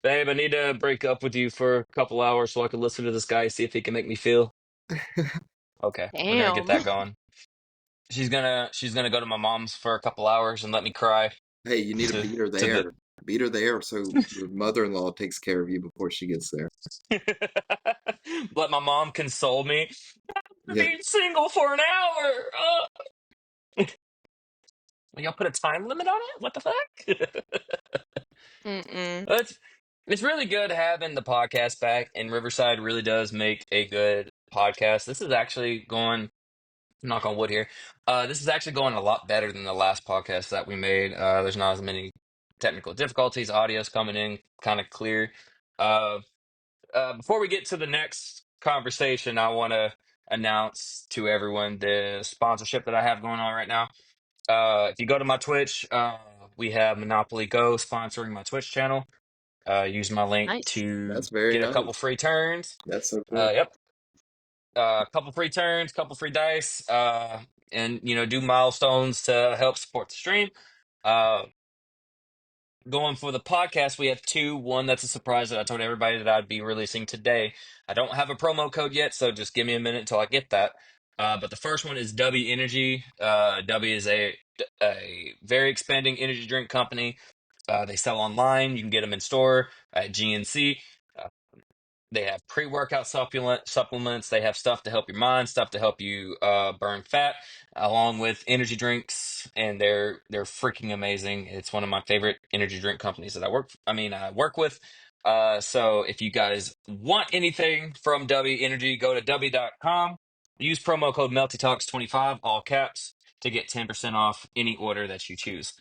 Speaker 2: Babe, I need to break up with you for a couple hours so I can listen to this guy, see if he can make me feel. Okay, we're gonna get
Speaker 5: Damn.
Speaker 2: that going. She's gonna go to my mom's for a couple hours and let me cry
Speaker 4: Hey, you need to
Speaker 2: to
Speaker 4: beat her
Speaker 2: to the
Speaker 4: there. Beat her there so your mother-in-law takes care of you before she gets there.
Speaker 2: let my mom console me. I'm
Speaker 4: Yeah.
Speaker 2: being single for an hour. Will y'all put a time limit on it? What the fuck?
Speaker 5: Mm-mm.
Speaker 2: it's it's really good having the podcast back, and Riverside really does make a good podcast. This is actually going knock on wood here. This is actually going a lot better than the last podcast that we made. There's not as many technical difficulties. Audio's coming in kind of clear. Uh, before we get to the next conversation, I want to announce to everyone the sponsorship that I have going on right now. If you go to my Twitch, we have Monopoly Go sponsoring my Twitch channel. Use my link
Speaker 5: Nice.
Speaker 2: to
Speaker 4: That's very
Speaker 2: get a couple
Speaker 4: nice.
Speaker 2: free turns.
Speaker 4: That's so cool.
Speaker 2: Yep, a couple free turns, couple free dice, and do milestones to help support the stream. Uh, Going for the podcast, we have two. One that's a surprise that I told everybody that I'd be releasing today. I don't have a promo code yet, so just give me a minute until I get that. But the first one is W Energy. W is a very expanding energy drink company. They sell online. You can get them in store at GNC. They have pre-workout supplements. They have stuff to help your mind, stuff to help you burn fat, along with energy drinks, and they're freaking amazing. It's one of my favorite energy drink companies that I work with. So if you guys want anything from W Energy, go to w.com. Use promo code MeltyTalks25, all caps, to get 10% off any order that you choose.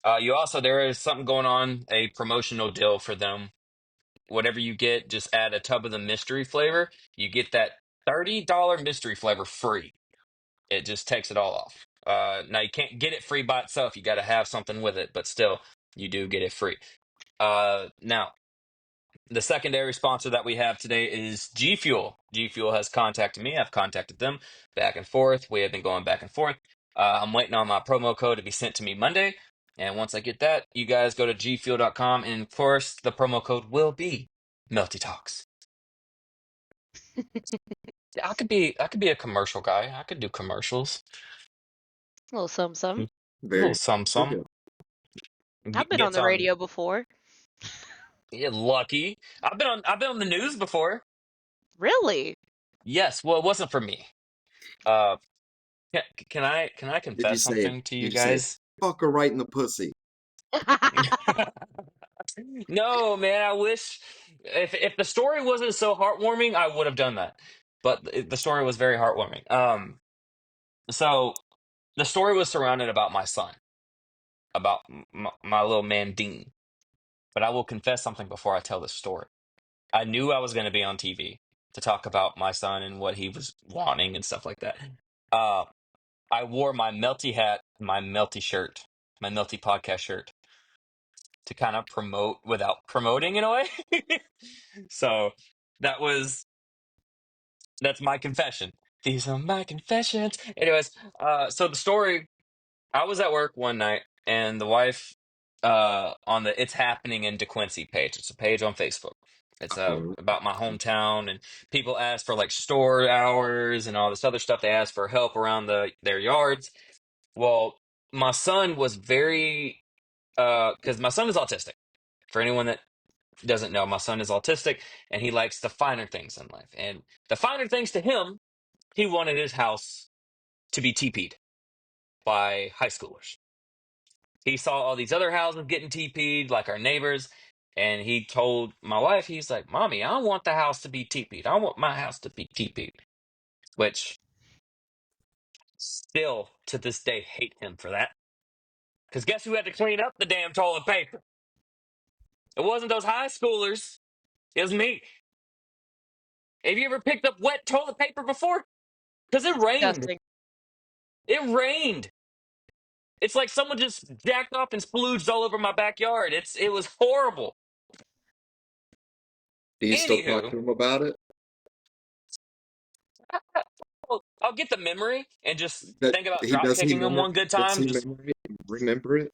Speaker 2: There is something going on, a promotional deal for them. Whatever you get, just add a tub of the mystery flavor. You get that $30 mystery flavor free. It just takes it all off. Now you can't get it free by itself. You got to have something with it, but still, you do get it free. Now the secondary sponsor that we have today is G Fuel. G Fuel has contacted me. I've contacted them back and forth. We have been going back and forth. I'm waiting on my promo code to be sent to me Monday. And once I get that, you guys go to gfuel.com. And of course, the promo code will be Melty Talks. I could be a commercial guy. I could do commercials.
Speaker 5: A little some.
Speaker 2: A little
Speaker 4: Very,
Speaker 2: some.
Speaker 4: very good.
Speaker 5: I've been on
Speaker 2: Gets
Speaker 5: the
Speaker 2: on.
Speaker 5: radio before.
Speaker 2: Yeah, lucky. I've been on the news before.
Speaker 5: Really?
Speaker 2: Yes. Well, it wasn't for me. Uh, can I
Speaker 4: Did you
Speaker 2: confess
Speaker 4: say it?
Speaker 2: something to you
Speaker 4: Did you say it?
Speaker 2: guys?
Speaker 4: Fuck her right in the pussy.
Speaker 2: No, man. I wish if the story wasn't so heartwarming, I would have done that. But the story was very heartwarming. So the story was surrounded about my son, about my little man Dean. But I will confess something before I tell the story. I knew I was going to be on TV to talk about my son and what he was wanting and stuff like that. Uh, I wore my Melty hat, my Melty shirt, my Melty podcast shirt to kind of promote without promoting in a way. So that was that's my confession. These are my confessions. Anyways, so the story, I was at work one night and the wife on the It's Happening in DeQuincy page. It's a page on Facebook. It's
Speaker 4: Oh,
Speaker 2: about my hometown, and people ask for like store hours and all this other stuff. They ask for help around their yards. Well, my son was very because my son is autistic. For anyone that doesn't know, my son is autistic and he likes the finer things in life. And the finer things to him, he wanted his house to be TP'd by high schoolers. He saw all these other houses getting TP'd, like our neighbors, and he told my wife, he's like, Mommy, I don't want the house to be TP'd. I want my house to be TP'd. Which, still to this day, hate him for that. Because guess who had to clean up the damn toilet paper? It wasn't those high schoolers. It was me. Have you ever picked up wet toilet paper before? Because it rained.
Speaker 5: Disgusting.
Speaker 2: It rained. It's like someone just jacked off and splooged all over my backyard. It was horrible.
Speaker 4: do you still talk
Speaker 2: Anywho,
Speaker 4: to him about it?
Speaker 2: I'll get the memory and just
Speaker 4: That
Speaker 2: think about
Speaker 4: he
Speaker 2: drop
Speaker 4: does he
Speaker 2: kicking him
Speaker 4: remember?
Speaker 2: one good
Speaker 4: Does
Speaker 2: time.
Speaker 4: he
Speaker 2: Just
Speaker 4: remember it?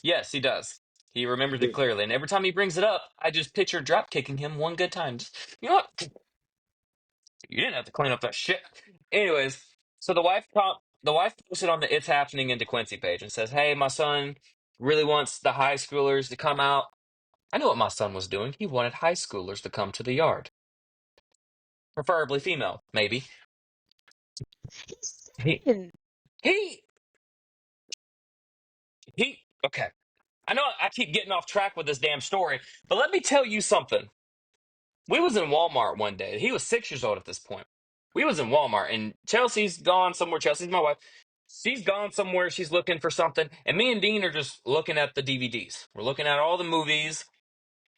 Speaker 2: yes, he does. He remembers it
Speaker 4: Good.
Speaker 2: clearly, and every time he brings it up, I just picture drop kicking him one good time. Just, you know what? You didn't have to clean up that shit. Anyways, so the wife posted on the It's Happening in DeQuincy page and says, "Hey, my son really wants the high schoolers to come out." I knew what my son was doing. He wanted high schoolers to come to the yard, preferably female, maybe.
Speaker 5: He's
Speaker 2: He
Speaker 5: 7.
Speaker 2: he Okay. I know I keep getting off track with this damn story, but let me tell you something. We was in Walmart one day. He was 6 years old at this point. We was in Walmart, and Chelsea's gone somewhere. Chelsea's my wife. She's gone somewhere. She's looking for something, and me and Dean are just looking at the DVDs. We're looking at all the movies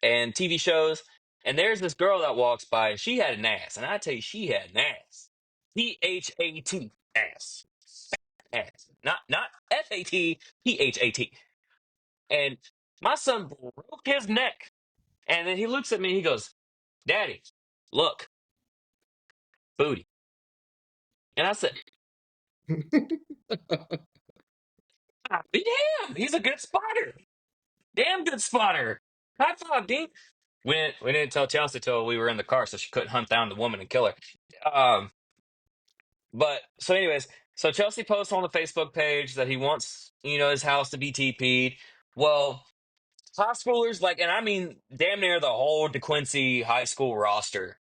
Speaker 2: and TV shows, and there's this girl that walks by, and she had an ass, and I tell you, she had an ass. PHAT ass, ass, not FAT, PHAT. And my son broke his neck. And then he looks at me and he goes, Daddy, look, booty. And I said, Damn, he's a good spotter. Damn good spotter. High five, Dean. We didn't tell Chelsea till we were in the car, so she couldn't hunt down the woman and kill her. But so, anyways, so Chelsea posts on the Facebook page that he wants, his house to be TP'd. Well, high schoolers, like, and I mean, damn near the whole DeQuincy high school roster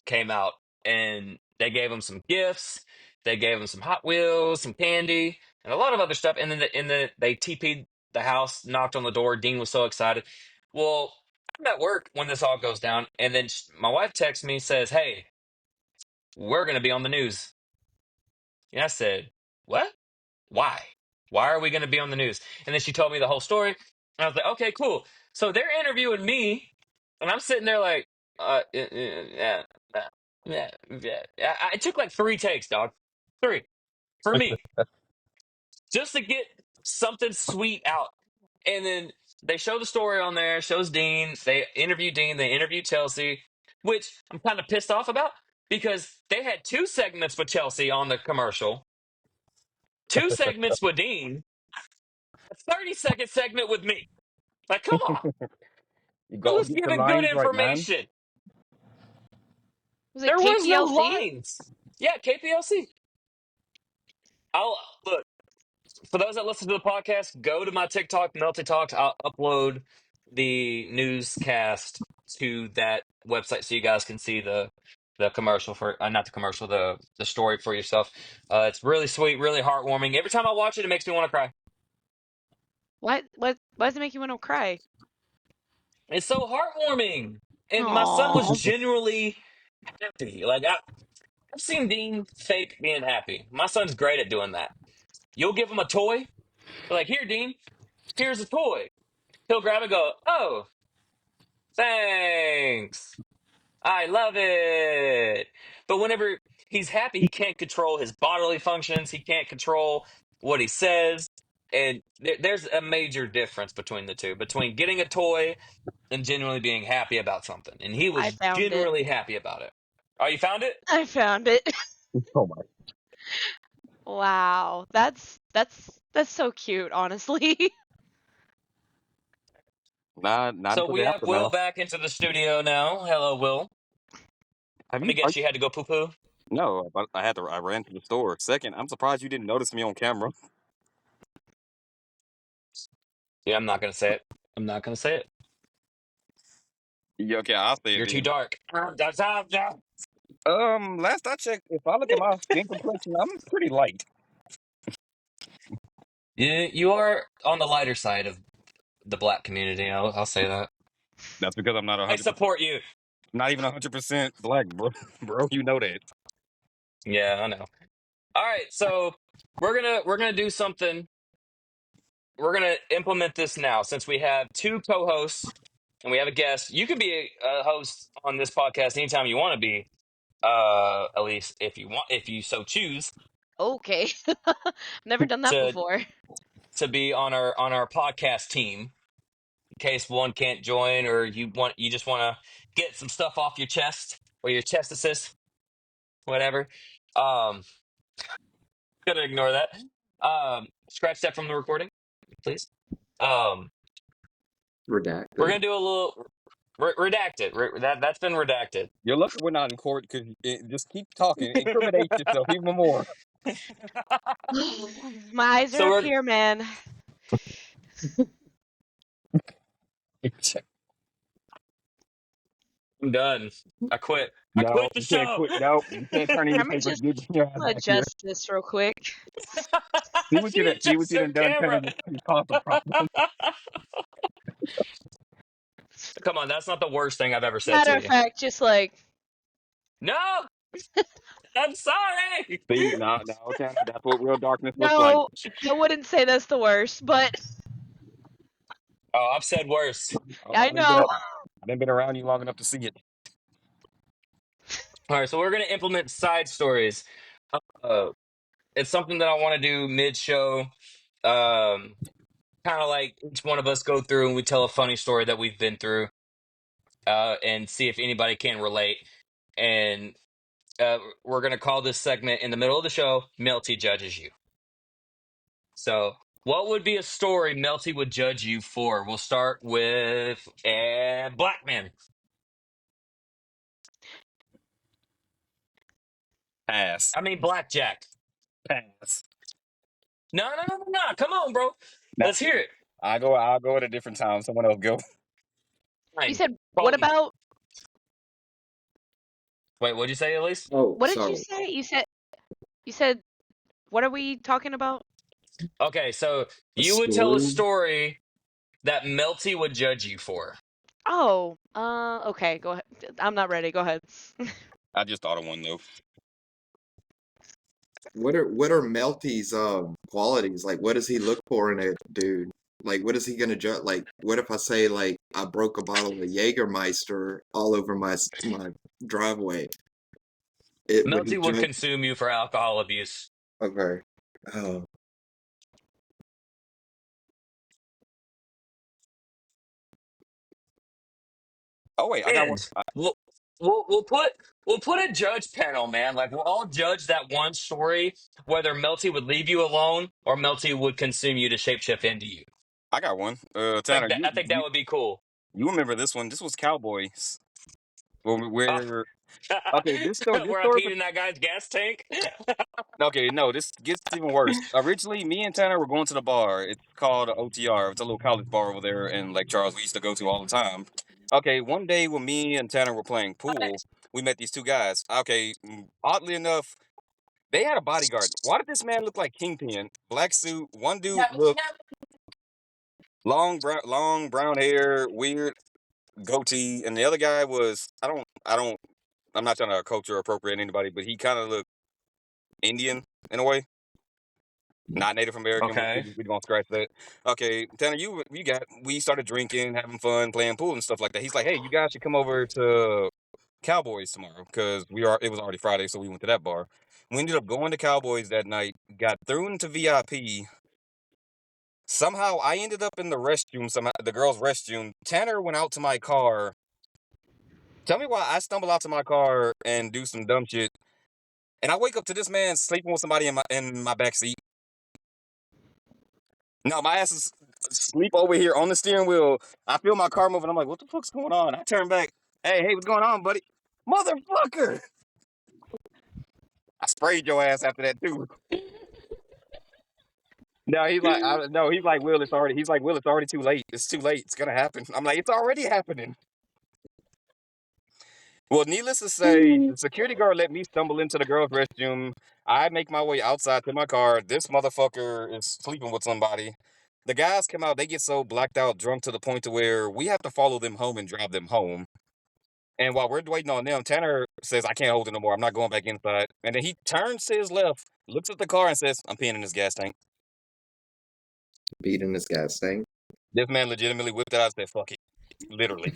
Speaker 2: came out, and they gave him some gifts. They gave him some Hot Wheels, some candy, and a lot of other stuff. And then they TP'd the house, knocked on the door. Dean was so excited. Well, I'm at work when this all goes down, and then my wife texts me, says, "Hey, we're gonna be on the news." And I said, "What? Why? Why are we going to be on the news?" And then she told me the whole story. And I was like, "Okay, cool." So they're interviewing me, and I'm sitting there like, yeah, yeah. It took like 3 takes, dog. 3 for me, just to get something sweet out. And then they show the story on there, shows Dean. They interview Dean, they interview Chelsea, which I'm kind of pissed off about because they had 2 segments with Chelsea on the commercial, 2 segments with Dean, a 30-second segment with me. Like, come on.
Speaker 3: You
Speaker 2: I
Speaker 3: go
Speaker 2: was
Speaker 3: get your
Speaker 2: giving good
Speaker 3: lines right, man.
Speaker 2: information.
Speaker 5: Was it
Speaker 2: There was no
Speaker 5: KPLC?
Speaker 2: lines. Yeah, KPLC. I'll look for those that listen to the podcast, go to my TikTok, Melty Talks. I'll upload the newscast to that website so you guys can see the commercial for not the commercial, the story for yourself. It's really sweet, really heartwarming. Every time I watch it, it makes me want to cry.
Speaker 5: What? Why does it make you want to cry?
Speaker 2: It's so heartwarming. And my son was
Speaker 5: Oh,
Speaker 2: genuinely happy. Like I've seen Dean fake being happy. My son's great at doing that. You'll give him a toy, like, "Here, Dean, here's a toy." He'll grab it and go, "Oh, thanks. I love it." But whenever he's happy, he can't control his bodily functions. He can't control what he says. And there's a major difference between the two, between getting a toy and genuinely being happy about something. And he
Speaker 5: I
Speaker 2: was
Speaker 5: found it.
Speaker 2: genuinely happy about it. Oh, you found it?
Speaker 5: I found it.
Speaker 3: Oh my.
Speaker 5: Wow, that's so cute, honestly.
Speaker 3: Not
Speaker 2: So
Speaker 3: until
Speaker 2: we
Speaker 3: the
Speaker 2: have Will
Speaker 3: aftermath.
Speaker 2: back into the studio now. Hello, Will.
Speaker 3: Have
Speaker 2: Let me
Speaker 3: you?
Speaker 2: guess, you had to go poo poo?
Speaker 3: No, but I had to. I ran to the store. Second, I'm surprised you didn't notice me on camera.
Speaker 2: Yeah, I'm not going to say it. I'm not going to say it.
Speaker 3: Yeah, okay, I'll say it
Speaker 2: You're too
Speaker 3: then.
Speaker 2: dark.
Speaker 3: Last I checked, if I look at my skin complexion, I'm pretty light.
Speaker 2: You are on the lighter side of the black community. I'll say that.
Speaker 3: That's because I'm not
Speaker 2: I
Speaker 3: 100%,
Speaker 2: support you.
Speaker 3: not even 100% black, bro. Bro, you know that.
Speaker 2: Yeah, I know. All right, so we're gonna do something. We're gonna implement this now since we have 2 co-hosts and we have a guest. You can be a host on this podcast anytime you want to be. At least if you so choose
Speaker 5: Okay. Never done that
Speaker 2: to
Speaker 5: before.
Speaker 2: be on our podcast team. In case one can't join, or you just want to get some stuff off your chest or your chest assist, whatever. Um, Gonna ignore that. Scratch that from the recording, please. Um, we're
Speaker 4: Redacted.
Speaker 2: gonna do a little redacted. That's been redacted.
Speaker 3: You're lucky we're not in court because just keep talking. Incriminate yourself even more.
Speaker 5: My eyes are
Speaker 2: So
Speaker 5: up
Speaker 2: we're
Speaker 5: here, man.
Speaker 2: I'm done. I quit. I
Speaker 3: No,
Speaker 2: quit the
Speaker 3: you can't
Speaker 2: show.
Speaker 3: quit. No, you can't turn in your
Speaker 5: Let me
Speaker 3: papers.
Speaker 5: just
Speaker 3: Get your ass back here.
Speaker 5: adjust this real quick.
Speaker 3: See what
Speaker 2: She
Speaker 3: you
Speaker 2: adjusts her
Speaker 3: done
Speaker 2: camera.
Speaker 3: turning your constant problem.
Speaker 2: Come on, that's not the worst thing I've ever said
Speaker 5: Matter
Speaker 2: to
Speaker 5: of
Speaker 2: you.
Speaker 5: fact, just like,
Speaker 2: No, I'm sorry.
Speaker 3: See, no, okay, that's what real darkness looks like.
Speaker 5: no, I wouldn't say that's the worst, but
Speaker 2: Oh, I've said worse.
Speaker 5: I
Speaker 3: I didn't
Speaker 5: know.
Speaker 3: been around you long enough to see it.
Speaker 2: All right, so we're gonna implement side stories. Uh, it's something that I want to do mid-show. Kind of like each one of us go through and we tell a funny story that we've been through, and see if anybody can relate. And we're gonna call this segment in the middle of the show, "Melty Judges You." So What would be a story Melty would judge you for? We'll start with Black Man.
Speaker 3: Pass.
Speaker 2: I mean Blackjack.
Speaker 3: Pass.
Speaker 2: No, no, no, no, no. Come on, bro.
Speaker 3: Now,
Speaker 2: Let's hear it.
Speaker 3: I'll go at a different time. Someone else go.
Speaker 5: You
Speaker 2: Fine.
Speaker 5: said what
Speaker 2: Colton.
Speaker 5: about
Speaker 2: Wait, what'd you say, Elise?
Speaker 4: Oh,
Speaker 5: what did you
Speaker 4: sorry.
Speaker 5: say? You said what are we talking about?
Speaker 2: Okay, so
Speaker 4: A
Speaker 2: you would tell a
Speaker 4: story?
Speaker 2: story that Melty would judge you for.
Speaker 5: Oh, okay, go ahead. I'm not ready. Go ahead.
Speaker 3: I just thought of one though.
Speaker 4: What are Melty's qualities? Like, what does he look for in a dude? Like, what is he gonna judge? Like, what if I say like I broke a bottle of Jägermeister all over my driveway? It would he
Speaker 2: Melty would
Speaker 4: judge?
Speaker 2: consume you for alcohol abuse.
Speaker 4: Okay. Oh,
Speaker 3: Oh wait, I got one.
Speaker 2: And we'll put a judge panel, man. Like we'll all judge that one story, whether Melty would leave you alone or Melty would consume you to shapeshift into you.
Speaker 3: I got one.
Speaker 2: Like
Speaker 3: Tanner,
Speaker 2: that, I think that would be cool.
Speaker 3: you remember this one? This was Cowboys.
Speaker 2: Uh,
Speaker 3: Where okay, this
Speaker 2: where I
Speaker 3: story
Speaker 2: peed in that guy's gas tank.
Speaker 3: okay, no, this gets even worse. Originally, me and Tanner were going to the bar. It's called OTR. It's a little college bar over there in Lake Charles. We used to go to all the time. Okay, one day when me and Tanner were playing pool, we met these two guys. Okay, oddly enough, they had a bodyguard. Why did this man look like Kingpin? Black suit. One dude looked long brown hair, weird goatee, and the other guy was I'm not trying to culture appropriate anybody, but he kind of looked Indian in a way. Not Native American.
Speaker 2: Okay.
Speaker 3: We gonna scratch that. Okay, Tanner, we started drinking, having fun, playing pool and stuff like that. He's like, hey, you guys should come over to Cowboys tomorrow because it was already Friday, so we went to that bar. We ended up going to Cowboys that night, got through into VIP. Somehow I ended up in the restroom, somehow the girls' restroom. Tanner went out to my car. Tell me why I stumble out to my car and do some dumb shit. And I wake up to this man sleeping with somebody in my back seat. No, my ass is sleep over here on the steering wheel. I feel my car moving. I'm like, what the fuck's going on? I turn back. Hey, what's going on, buddy? Motherfucker! I sprayed your ass after that too. No, he's like, Will, it's already too late. It's too late. It's gonna happen. I'm like, it's already happening. Well, needless to say, the security guard let me stumble into the girls' restroom. I make my way outside to my car. This motherfucker is sleeping with somebody. The guys come out, they get so blacked out, drunk to the point to where we have to follow them home and drive them home. And while we're waiting on them, Tanner says, I can't hold it no more. I'm not going back inside. And then he turns to his left, looks at the car, and says, I'm peeing in this gas tank.
Speaker 4: beat in his gas tank.
Speaker 3: This man legitimately whipped it out and said, fuck it. Literally.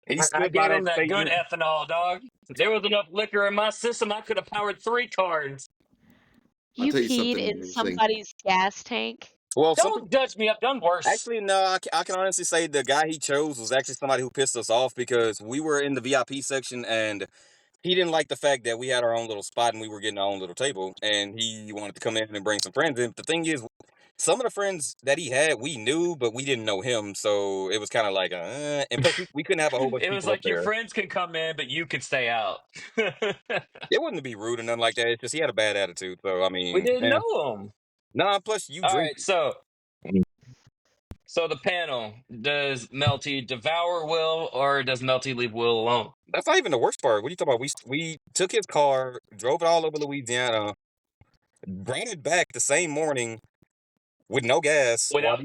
Speaker 3: He
Speaker 2: I
Speaker 3: stood by
Speaker 2: gave
Speaker 3: that
Speaker 2: him that good
Speaker 3: statement.
Speaker 2: ethanol, dog. There was enough liquor in my system. I could have powered 3 cars.
Speaker 4: I'll
Speaker 5: You
Speaker 4: tell you
Speaker 5: peed
Speaker 4: something
Speaker 5: in
Speaker 4: interesting.
Speaker 5: somebody's gas tank?
Speaker 3: Well, some
Speaker 2: Don't judge me. I've done worse.
Speaker 3: actually, no, I can honestly say the guy he chose was actually somebody who pissed us off because we were in the VIP section and he didn't like the fact that we had our own little spot and we were getting our own little table and he wanted to come in and bring some friends in. The thing is, some of the friends that he had, we knew, but we didn't know him. So it was kind of like, and plus we couldn't have a whole bunch of
Speaker 2: It was
Speaker 3: people up
Speaker 2: like your
Speaker 3: there.
Speaker 2: friends can come in, but you can stay out.
Speaker 3: It wouldn't be rude or nothing like that. It's just he had a bad attitude. So, I
Speaker 2: We
Speaker 3: mean,
Speaker 2: didn't know him.
Speaker 3: nah, plus you
Speaker 2: All
Speaker 3: drink.
Speaker 2: right, so the panel, does Melty devour Will or does Melty leave Will alone?
Speaker 3: That's not even the worst part. What are you talking about? We took his car, drove it all over Louisiana, brought it back the same morning with no gas while
Speaker 2: Without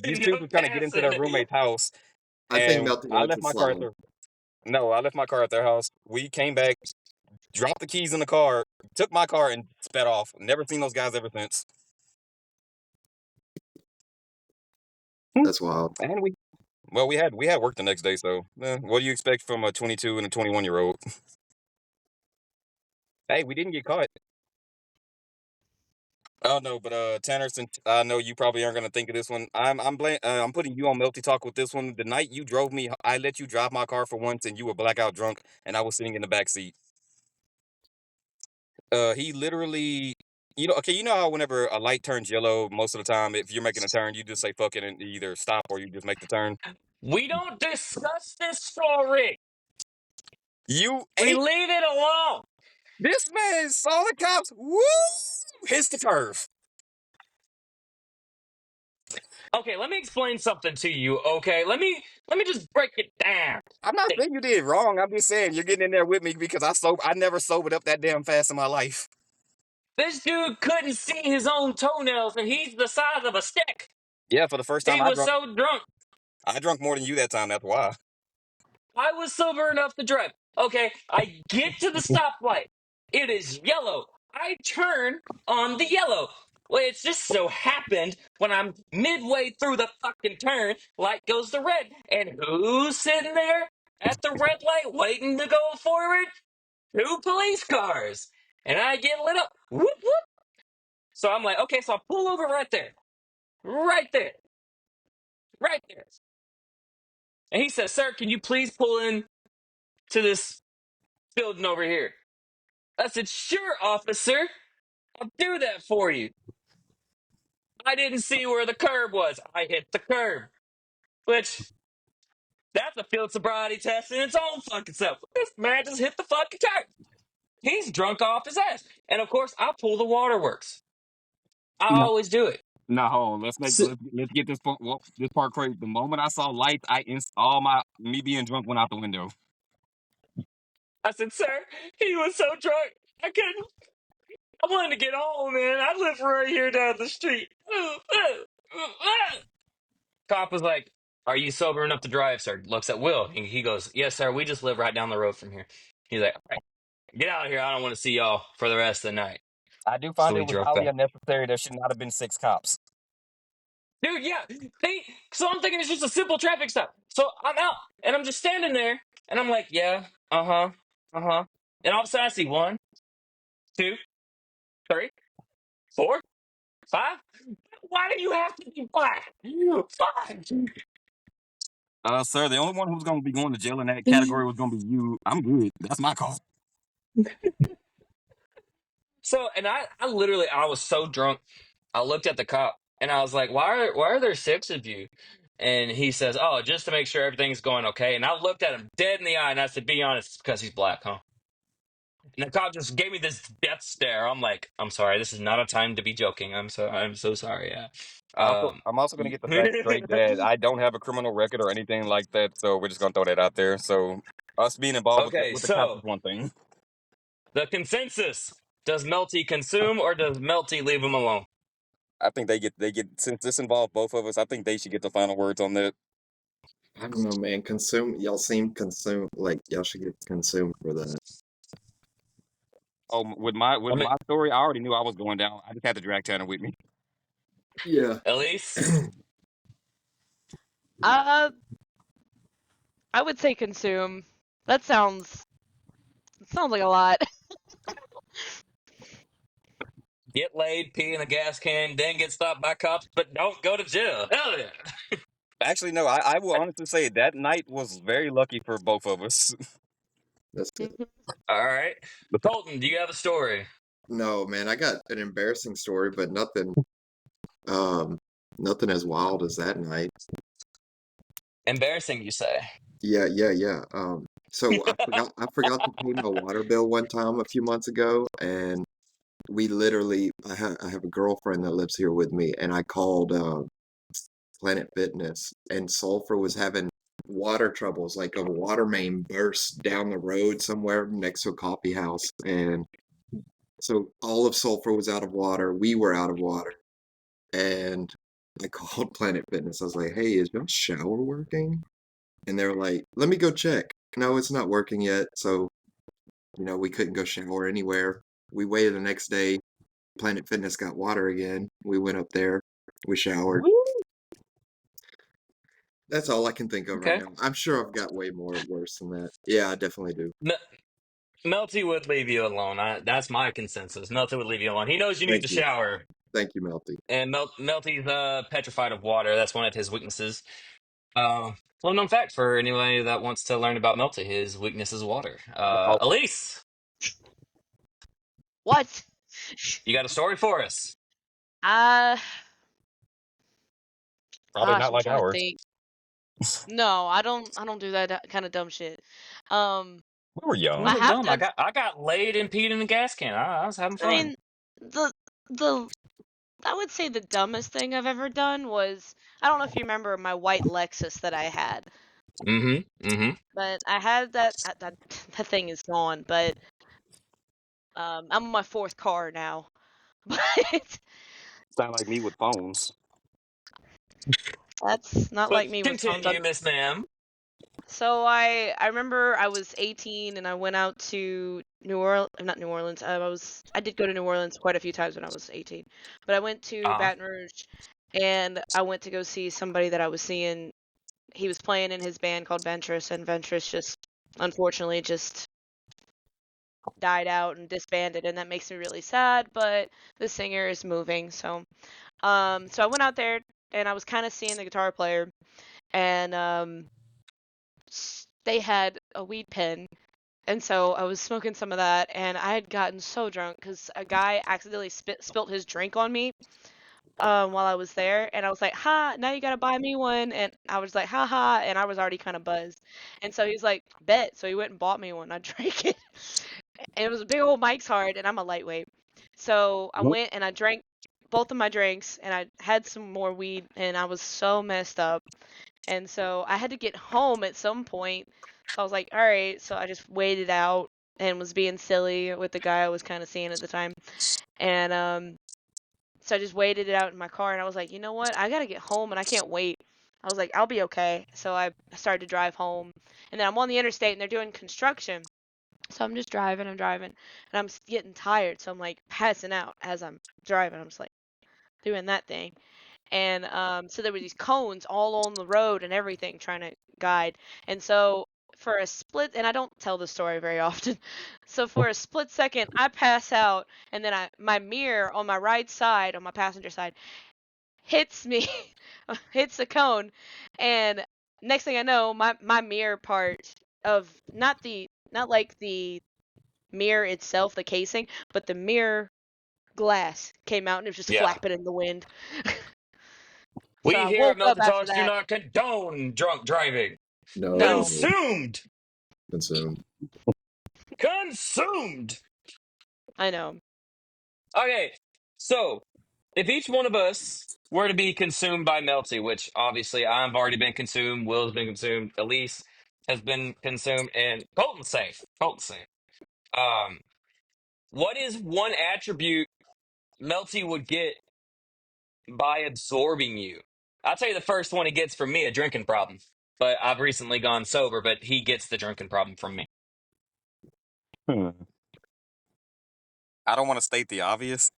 Speaker 3: these
Speaker 2: no
Speaker 3: dudes were trying to get
Speaker 2: gas
Speaker 3: into
Speaker 2: in
Speaker 3: their
Speaker 2: it.
Speaker 3: roommate's house.
Speaker 4: I think
Speaker 3: And
Speaker 4: Melty
Speaker 3: I
Speaker 4: likes
Speaker 3: left
Speaker 4: it
Speaker 3: my car at
Speaker 4: slow.
Speaker 3: their no, I left my car at their house. We came back, dropped the keys in the car, took my car and sped off. Never seen those guys ever since.
Speaker 4: That's wild.
Speaker 3: And we had work the next day, so what do you expect from a 22 and a 21-year-old? Hey, we didn't get caught. Oh no, but Tanner, since I know you probably aren't gonna think of this one, I'm putting you on Melty Talk with this one. The night you drove me, I let you drive my car for once, and you were blackout drunk, and I was sitting in the back seat. He literally You know, okay, you know how whenever a light turns yellow, most of the time, if you're making a turn, you just say fuck it and either stop or you just make the turn.
Speaker 2: We don't discuss this story.
Speaker 3: You
Speaker 2: We
Speaker 3: ain't.
Speaker 2: leave it alone.
Speaker 3: This man saw the cops. Woo! Hits the curve.
Speaker 2: Okay, let me explain something to you. Okay, let me just break it down.
Speaker 3: I'm not saying you did wrong. I'm just saying you're getting in there with me because I never sobered up that damn fast in my life.
Speaker 2: This dude couldn't see his own toenails, and he's the size of a stick.
Speaker 3: Yeah, for the first
Speaker 2: He
Speaker 3: time
Speaker 2: was so drunk.
Speaker 3: I drunk more than you that time. That's why.
Speaker 2: I was sober enough to drive. Okay, I get to the stoplight. It is yellow. I turn on the yellow. Well, it's just so happened when I'm midway through the fucking turn, light goes to red. And who's sitting there at the red light waiting to go forward? Two police cars. And I get lit up. Whoop, whoop. So I'm like, okay, so I pull over right there. Right there. Right there. And he says, sir, can you please pull in to this building over here? I said, sure, officer. I'll do that for you. I didn't see where the curb was. I hit the curb. Which, that's a field sobriety test in its own fucking self. This man just hit the fucking curb. He's drunk off his ass. And of course, I pull the waterworks. I
Speaker 3: No,
Speaker 2: always do it.
Speaker 3: no, hold on.
Speaker 2: So,
Speaker 3: Let's get this part. Well, this part crazy. The moment I saw lights, all my me being drunk went out the window.
Speaker 2: I said, sir, he was so drunk. I couldn't. I wanted to get home, man. I live right here down the street. Cop was like, are you sober enough to drive, sir? Looks at Will. He goes, yes, sir. We just live right down the road from here. He's like, all right, get out of here. I don't want to see y'all for the rest of the night.
Speaker 3: I do
Speaker 2: So
Speaker 3: find
Speaker 2: we
Speaker 3: it was
Speaker 2: drove
Speaker 3: highly
Speaker 2: back.
Speaker 3: unnecessary. There should not have been 6 cops.
Speaker 2: Dude, yeah. So I'm thinking it's just a simple traffic stop. So I'm out and I'm just standing there and I'm like, yeah, uh-huh, uh-huh. And all of a sudden I see one, two, three, four, five. Why do you have to be black? Five.
Speaker 3: Sir, the only one who's gonna be going to jail in that category was gonna be you. I'm good. That's my call.
Speaker 2: So, and I literally, I was so drunk. I looked at the cop and I was like, why are there six of you? And he says, oh, just to make sure everything's going okay. And I looked at him dead in the eye and I said, be honest, it's because he's black, huh? And the cop just gave me this death stare. I'm like, I'm sorry, this is not a time to be joking. I'm so sorry. Yeah.
Speaker 3: I'm also gonna get the fact straight that I don't have a criminal record or anything like that. So we're just gonna throw that out there. So us being involved
Speaker 2: Okay,
Speaker 3: with the cops is
Speaker 2: so
Speaker 3: one thing.
Speaker 2: the consensus: does Melty consume or does Melty leave him alone?
Speaker 3: I think they get since this involved both of us. I think they should get the final words on that.
Speaker 4: I don't know, man. Y'all seem consumed. Like y'all should get consumed for that.
Speaker 3: Oh,
Speaker 2: I
Speaker 3: with
Speaker 2: mean,
Speaker 3: my story, I already knew I was going down. I just had to drag Tanner with me.
Speaker 4: Yeah.
Speaker 2: Elise.
Speaker 5: Uh, I would say consume. That sounds like a lot.
Speaker 2: Get laid, pee in a gas can, then get stopped by cops, but don't go to jail. Hell yeah.
Speaker 3: Actually, no, I will honestly say that night was very lucky for both of us.
Speaker 4: That's good.
Speaker 2: All right. Colton, do you have a story?
Speaker 4: No, man, I got an embarrassing story, but um, nothing as wild as that night.
Speaker 2: Embarrassing, you say?
Speaker 4: Yeah. So I forgot to pay my water bill one time a few months ago, and I have a girlfriend that lives here with me, and I called Planet Fitness, and Sulphur was having water troubles, like a water main burst down the road somewhere next to a coffee house, and so all of Sulphur was out of water. We were out of water, and I called Planet Fitness. I was like, "Hey, is your shower working?" And they're like, "Let me go check." No, it's not working yet. So, we couldn't go shower anywhere. We waited the next day. Planet Fitness got water again. We went up there. We showered. That's all I can think of right
Speaker 2: Okay.
Speaker 4: now. I'm sure I've got way more worse than that. Yeah, I definitely do.
Speaker 2: Melty would leave you alone. That's my consensus. Melty would leave you alone. He knows you need
Speaker 4: Thank
Speaker 2: to
Speaker 4: you.
Speaker 2: shower.
Speaker 4: Thank you, Melty.
Speaker 2: And Melty's petrified of water. That's one of his weaknesses. Well known fact for anybody that wants to learn about Melty. His weakness is water.
Speaker 3: Wow.
Speaker 2: Elise.
Speaker 5: What?
Speaker 2: You got a story for us?
Speaker 5: Uh,
Speaker 3: Probably
Speaker 5: gosh,
Speaker 3: not
Speaker 5: I'm
Speaker 3: like
Speaker 5: trying to
Speaker 3: ours.
Speaker 5: think. No, I don't. I don't do that kind of dumb shit. Um,
Speaker 3: We were
Speaker 2: Was
Speaker 5: I
Speaker 3: young.
Speaker 2: it
Speaker 5: have
Speaker 2: dumb?
Speaker 5: done.
Speaker 2: I got laid and peed in the gas can. I was having
Speaker 5: I
Speaker 2: fun.
Speaker 5: mean, the the I would say the dumbest thing I've ever done was I don't know if you remember my white Lexus that I had,
Speaker 2: Mm-hmm. Mm-hmm.
Speaker 5: but I had that that thing is gone. But I'm on my fourth car now. But
Speaker 3: Sound like me with phones.
Speaker 5: that's not
Speaker 2: But
Speaker 5: like me with phones.
Speaker 2: continue, Miss Ma'am.
Speaker 5: So I remember I was 18 and I went out to New Orleans, not New Orleans. I did go to New Orleans quite a few times when I was 18, but I went to
Speaker 2: Uh-huh.
Speaker 5: Baton Rouge, and I went to go see somebody that I was seeing. He was playing in his band called Ventress, and Ventress just unfortunately just died out and disbanded, and that makes me really sad. But the singer is moving, so I went out there and I was kind of seeing the guitar player, and they had a weed pen. And so I was smoking some of that, and I had gotten so drunk because a guy accidentally spilt his drink on me while I was there, and I was like, "Ha! Now you gotta buy me one." And I was like, "Ha ha!" And I was already kind of buzzed, and so he was like, "Bet." So he went and bought me one. I drank it, and it was a big old Mike's Hard, and I'm a lightweight, so I
Speaker 3: Nope.
Speaker 5: went and I drank both of my drinks, and I had some more weed, and I was so messed up. And so I had to get home at some point. So I was like, all right. So I just waited out and was being silly with the guy I was kind of seeing at the time. And so I just waited it out in my car and I was like, you know what? I got to get home and I can't wait. I was like, I'll be okay. So I started to drive home. And then I'm on the interstate and they're doing construction. So I'm just driving, and I'm getting tired. So I'm like passing out as I'm driving. I'm just like doing that thing. And so there were these cones all on the road and everything trying to guide. And so for a split, and I don't tell the story very often, so for a split second I pass out, and then my mirror on my right side, on my passenger side, hits me, hits the cone, and next thing I know, my mirror part of not like the mirror itself, the casing, but the mirror glass came out and it was just
Speaker 2: Yeah.
Speaker 5: flapping in the wind. So
Speaker 2: We
Speaker 5: I
Speaker 2: here at
Speaker 5: woke up
Speaker 2: Melty
Speaker 5: after
Speaker 2: Talks do
Speaker 5: that.
Speaker 2: not condone drunk driving.
Speaker 5: No.
Speaker 4: No,
Speaker 2: Consumed!
Speaker 4: consumed.
Speaker 2: Consumed!
Speaker 5: I know.
Speaker 2: Okay, so if each one of us were to be consumed by Melty, which obviously I've already been consumed, Will's been consumed, Elise has been consumed, and Colton's safe. Colton's safe. Um, what is one attribute Melty would get by absorbing you? I'll tell you the first one he gets from me, a drinking problem. But I've recently gone sober, but he gets the drinking problem from me.
Speaker 3: Hmm. I don't want to state the obvious.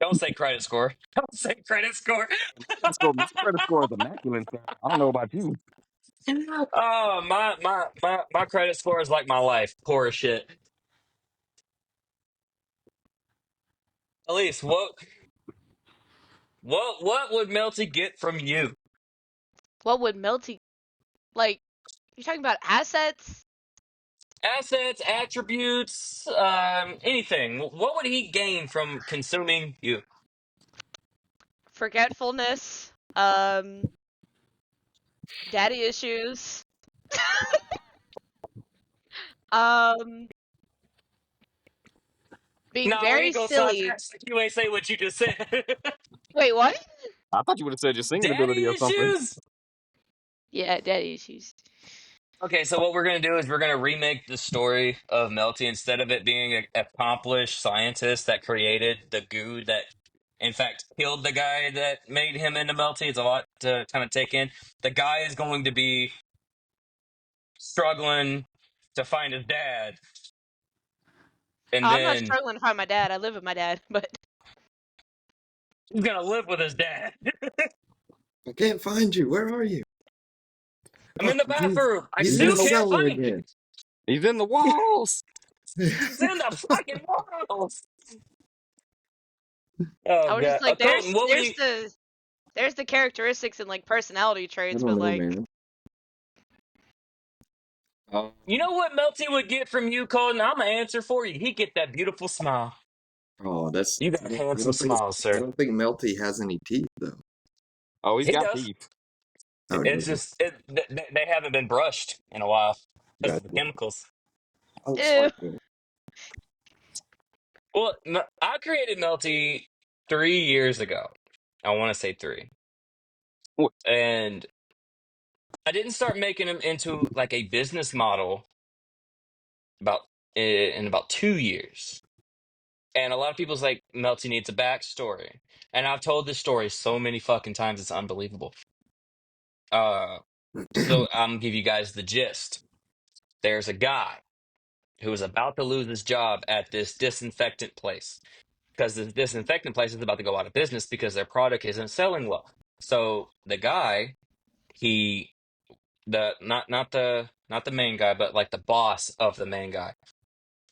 Speaker 2: Don't say credit score. Don't say credit score.
Speaker 3: My credit score is immaculate. Sir. I don't know about you.
Speaker 2: Oh, my credit score is like my life. Poor as shit. Elise, what would Melty get from you?
Speaker 5: What would Melty like? You talking about assets,
Speaker 2: Assets, attributes, anything. What would he gain from consuming you?
Speaker 5: forgetfulness, daddy issues, um, being
Speaker 2: No,
Speaker 5: very
Speaker 2: ego
Speaker 5: silly.
Speaker 2: sarcastic. You ain't say what you just said.
Speaker 5: Wait, what?
Speaker 3: I thought you would have said your singing ability
Speaker 2: Daddy
Speaker 3: or something.
Speaker 2: issues.
Speaker 5: Yeah, daddy issues.
Speaker 2: Okay, so what we're gonna do is we're gonna remake the story of Melty instead of it being an accomplished scientist that created the goo that, in fact, killed the guy that made him into Melty. It's a lot to kind of take in. The guy is going to be struggling to find his dad, and
Speaker 5: I'm not
Speaker 2: then
Speaker 5: struggling to find my dad. I live with my dad, but
Speaker 2: he's gonna live with his dad.
Speaker 4: I can't find you. Where are you?
Speaker 2: I'm
Speaker 4: Oh,
Speaker 2: in the
Speaker 4: he's
Speaker 2: bathroom. I
Speaker 4: he's in
Speaker 2: still
Speaker 4: the
Speaker 2: can't
Speaker 4: cellar
Speaker 2: find him.
Speaker 4: again.
Speaker 3: He's in the walls.
Speaker 2: He's in the fucking walls. Oh
Speaker 5: I was just
Speaker 2: god,
Speaker 5: like,
Speaker 2: Colton, what would he?
Speaker 5: there's the characteristics and like personality
Speaker 4: I
Speaker 5: traits,
Speaker 4: don't
Speaker 5: but
Speaker 4: know,
Speaker 5: like,
Speaker 4: man.
Speaker 2: You know what Melty would get from you, Colton? I'm gonna answer for you. He'd get that beautiful smile.
Speaker 4: Oh, that's.
Speaker 2: You got
Speaker 4: I
Speaker 2: handsome
Speaker 4: don't think.
Speaker 2: smiles,
Speaker 4: I
Speaker 2: sir.
Speaker 4: don't think Melty has any teeth though.
Speaker 3: Oh, he's
Speaker 2: He
Speaker 3: got
Speaker 2: does.
Speaker 3: teeth.
Speaker 4: Oh,
Speaker 2: It's
Speaker 4: does he?
Speaker 2: just they haven't been brushed in a while because of the
Speaker 4: Gotcha.
Speaker 2: chemicals.
Speaker 4: Oh,
Speaker 5: Ew.
Speaker 4: smart kid.
Speaker 2: Well, I created Melty 3 years ago. I want to say three,
Speaker 3: What?
Speaker 2: and I didn't start making him into like a business model about in about 2 years. And a lot of people's like Melty needs a backstory, and I've told this story so many fucking times it's unbelievable. Uh, so I'm gonna give you guys the gist. There's a guy who is about to lose his job at this disinfectant place because the disinfectant place is about to go out of business because their product isn't selling well. So the guy, he the not the main guy, but like the boss of the main guy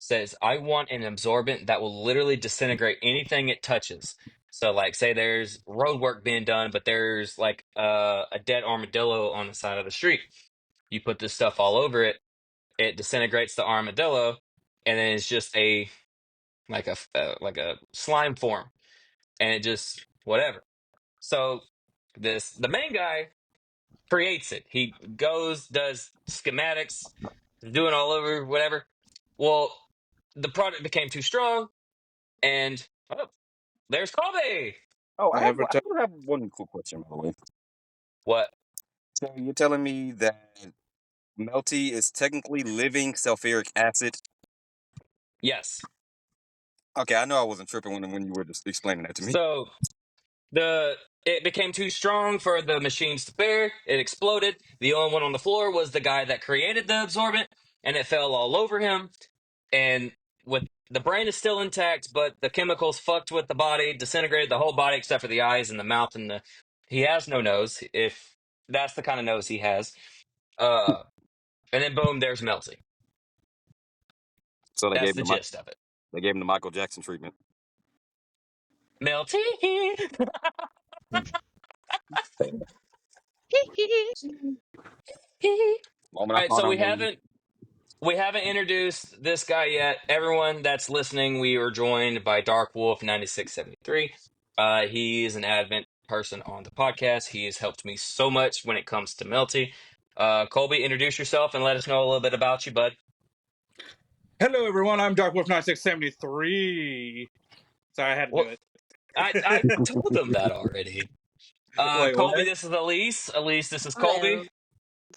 Speaker 2: says, I want an absorbent that will literally disintegrate anything it touches. So like say there's road work being done, but there's like a dead armadillo on the side of the street. You put this stuff all over it, it disintegrates the armadillo, and then it's just a like a slime form, and it just whatever. So the main guy creates it. He goes, does schematics, doing all over whatever. Well, the product became too strong, and oh, there's Kobe.
Speaker 3: Oh, I
Speaker 6: Never touch.
Speaker 3: do have one cool question, by the way.
Speaker 2: What?
Speaker 3: So you're telling me that Melty is technically living sulfuric acid?
Speaker 2: Yes.
Speaker 3: Okay, I know I wasn't tripping when you were just explaining that to me.
Speaker 2: So the it became too strong for the machines to bear. It exploded. The only one on the floor was the guy that created the absorbent, and it fell all over him. And with the brain is still intact, but the chemicals fucked with the body, disintegrated the whole body except for the eyes and the mouth and the. He has no nose, if that's the kind of nose he has. Uh, and then boom, there's Melty.
Speaker 3: So
Speaker 2: That's the gist of it.
Speaker 3: they gave him the Michael Jackson treatment.
Speaker 2: Melty.
Speaker 3: Moment
Speaker 2: All
Speaker 3: I
Speaker 2: right,
Speaker 3: found
Speaker 2: so
Speaker 3: out when
Speaker 2: we haven't introduced this guy yet. Everyone that's listening, we are joined by Dark Wolf 9673. He is an advent person on the podcast. He has helped me so much when it comes to Melty. Colby, introduce yourself and let us know a little bit about you, bud.
Speaker 6: Hello, everyone. I'm Dark Wolf 9673. Sorry, I had to
Speaker 2: Well,
Speaker 6: do it.
Speaker 2: I told them that already.
Speaker 6: Wait,
Speaker 2: Colby,
Speaker 6: what?
Speaker 2: this is Elise. Elise, this is
Speaker 5: Hello.
Speaker 2: Colby.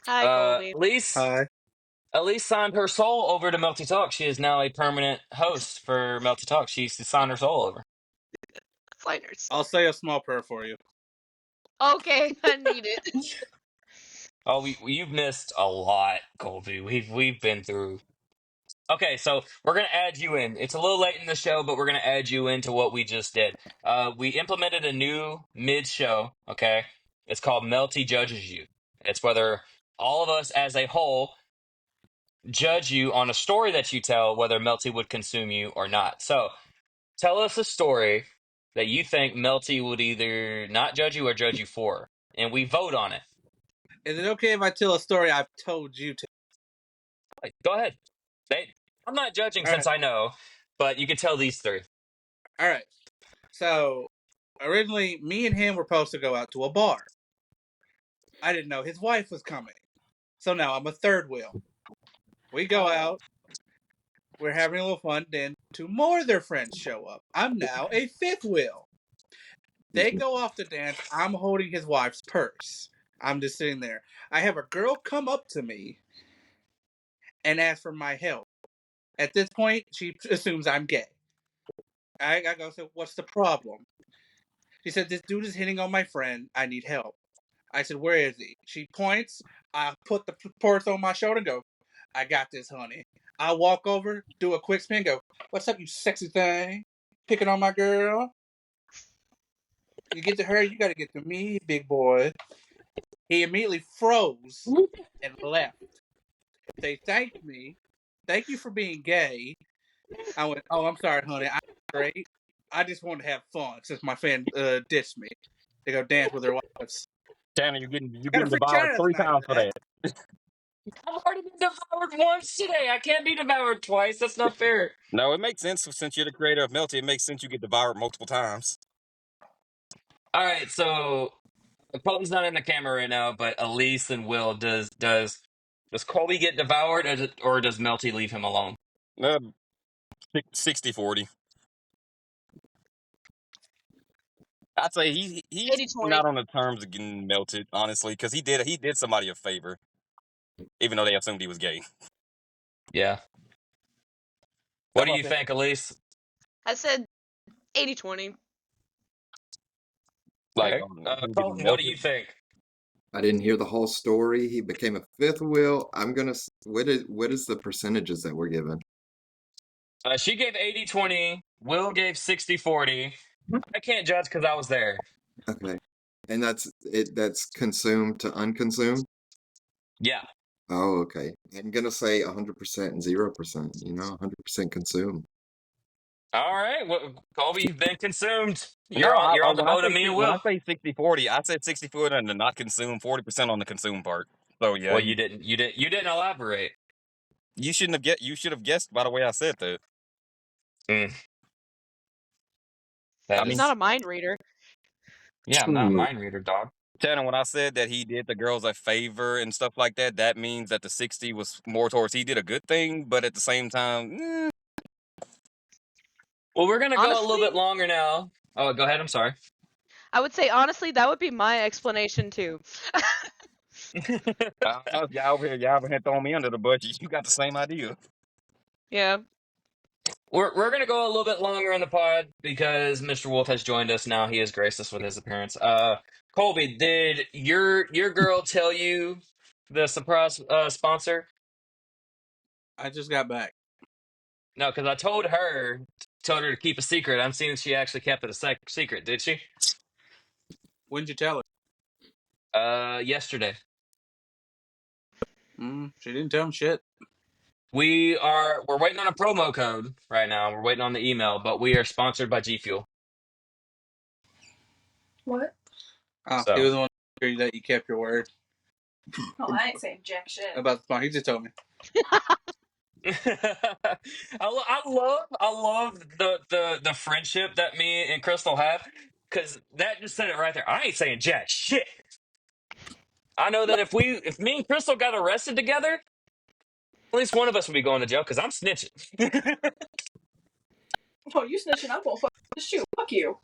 Speaker 5: Hi, Colby.
Speaker 2: Elise.
Speaker 6: Hi.
Speaker 2: Elise signed her soul over to Melty Talk. She is now a permanent host for Melty Talk. She's signed her soul over.
Speaker 5: Finders.
Speaker 6: I'll say a small prayer for you.
Speaker 5: Okay, I need it.
Speaker 2: Oh, you've missed a lot, Colby. We've been through. Okay, so we're gonna add you in. It's a little late in the show, but we're gonna add you into what we just did. We implemented a new mid-show. Okay, it's called Melty Judges You. It's whether all of us as a whole judge you on a story that you tell, whether Melty would consume you or not. So tell us a story that you think Melty would either not judge you or judge you for, and we vote on it.
Speaker 6: Is it okay if I tell a story I've told you to?
Speaker 2: Like, go ahead. I'm not judging
Speaker 6: All
Speaker 2: since
Speaker 6: right.
Speaker 2: I know, but you can tell these three.
Speaker 6: All right. So, originally, me and him were supposed to go out to a bar. I didn't know his wife was coming. So now I'm a third wheel. We go out. We're having a little fun. Then two more of their friends show up. I'm now a fifth wheel. They go off to dance. I'm holding his wife's purse. I'm just sitting there. I have a girl come up to me and ask for my help. At this point, she assumes I'm gay. I go, so what's the problem? She said, this dude is hitting on my friend. I need help. I said, where is he? She points. I put the purse on my shoulder and go, I got this, honey. I walk over, do a quick spin, go, what's up, you sexy thing? Picking on my girl? You get to her, you got to get to me, big boy. He immediately froze and left. They thanked me. Thank you for being gay. I went, oh, I'm sorry, honey. I'm straight. I just wanted to have fun since my friend ditched me to go dance with her wives.
Speaker 3: Tanner, you're
Speaker 6: Got a
Speaker 3: getting
Speaker 6: free
Speaker 3: devoured
Speaker 6: China
Speaker 3: three
Speaker 6: tonight
Speaker 3: times
Speaker 6: for
Speaker 3: for
Speaker 6: that.
Speaker 3: that.
Speaker 2: I've already been devoured once today. I can't be devoured twice. That's not fair.
Speaker 3: No, it makes sense since you're the creator of Melty. It makes sense you get devoured multiple times.
Speaker 2: All right, so Colton's not in the camera right now, but Elise and Will does Colby get devoured, or does Melty leave him alone?
Speaker 3: Uh, 60-40. I'd say he's
Speaker 5: 80-20.
Speaker 3: not on the terms of getting melted, honestly, because he did somebody a favor, even though they assumed he was gay.
Speaker 2: Yeah. What
Speaker 3: That's
Speaker 2: do
Speaker 3: what
Speaker 2: you
Speaker 3: I said.
Speaker 2: think, Elise?
Speaker 5: I said 80-20.
Speaker 3: Like,
Speaker 2: Okay.
Speaker 3: him getting
Speaker 2: Colton, what do
Speaker 3: melted.
Speaker 2: you think?
Speaker 4: I didn't hear the whole story. He became a fifth wheel. What is the percentages that we're given?
Speaker 2: She gave 80-20. Will gave 60-40. I can't judge because I was there.
Speaker 4: Okay. And that's it, that's consumed to unconsumed?
Speaker 2: Yeah.
Speaker 4: Oh, okay. I'm gonna say 100% and 0%, 100% consumed.
Speaker 2: All right. Well, Colby, you've been consumed.
Speaker 3: No,
Speaker 2: You're on the
Speaker 3: when I
Speaker 2: boat of
Speaker 3: say
Speaker 2: me and
Speaker 3: when I
Speaker 2: Will.
Speaker 3: say 60-40, I said 60-40 on the not consume, 40% on the consume part. So yeah,
Speaker 2: Well, you didn't elaborate.
Speaker 3: you should have guessed by the way I said that.
Speaker 2: Mm,
Speaker 3: I
Speaker 2: that
Speaker 5: He's
Speaker 3: mean,
Speaker 5: not
Speaker 2: is,
Speaker 5: a mind reader.
Speaker 2: yeah, I'm not a mind reader, dog.
Speaker 3: Tanner, when I said that he did the girls a favor and stuff like that, that means that the 60 was more towards he did a good thing, but at the same time,
Speaker 2: Well, we're gonna go a little
Speaker 5: Honestly,
Speaker 2: bit longer now. Oh, go ahead. I'm sorry.
Speaker 5: I would say honestly that would be my explanation too.
Speaker 3: I don't know if y'all over here throwing me under the bus. You got the same idea.
Speaker 5: Yeah.
Speaker 2: We're gonna go a little bit longer in the pod because Mr. Wolf has joined us now. He has graced us with his appearance. Colby, did your girl tell you the surprise sponsor?
Speaker 6: I just got back.
Speaker 2: No, because I told her to keep a secret. I'm seeing she actually kept it a secret. Did she?
Speaker 6: When'd you tell her?
Speaker 2: Yesterday.
Speaker 6: She didn't tell him shit.
Speaker 2: We're waiting on a promo code right now. We're waiting on the email, but we are sponsored by G Fuel.
Speaker 7: What?
Speaker 6: Oh, he
Speaker 2: So
Speaker 6: was the one that you kept your word
Speaker 7: Oh, I ain't saying jack shit.
Speaker 6: about the sponsor. He just told me.
Speaker 2: I love the friendship that me and Crystal have, because that just said it right there. I ain't saying jack shit. I know that if me and Crystal got arrested together, at least one of us would be going to jail because I'm snitching.
Speaker 7: Oh, you snitching? I'm gonna fuck shoot. Fuck you.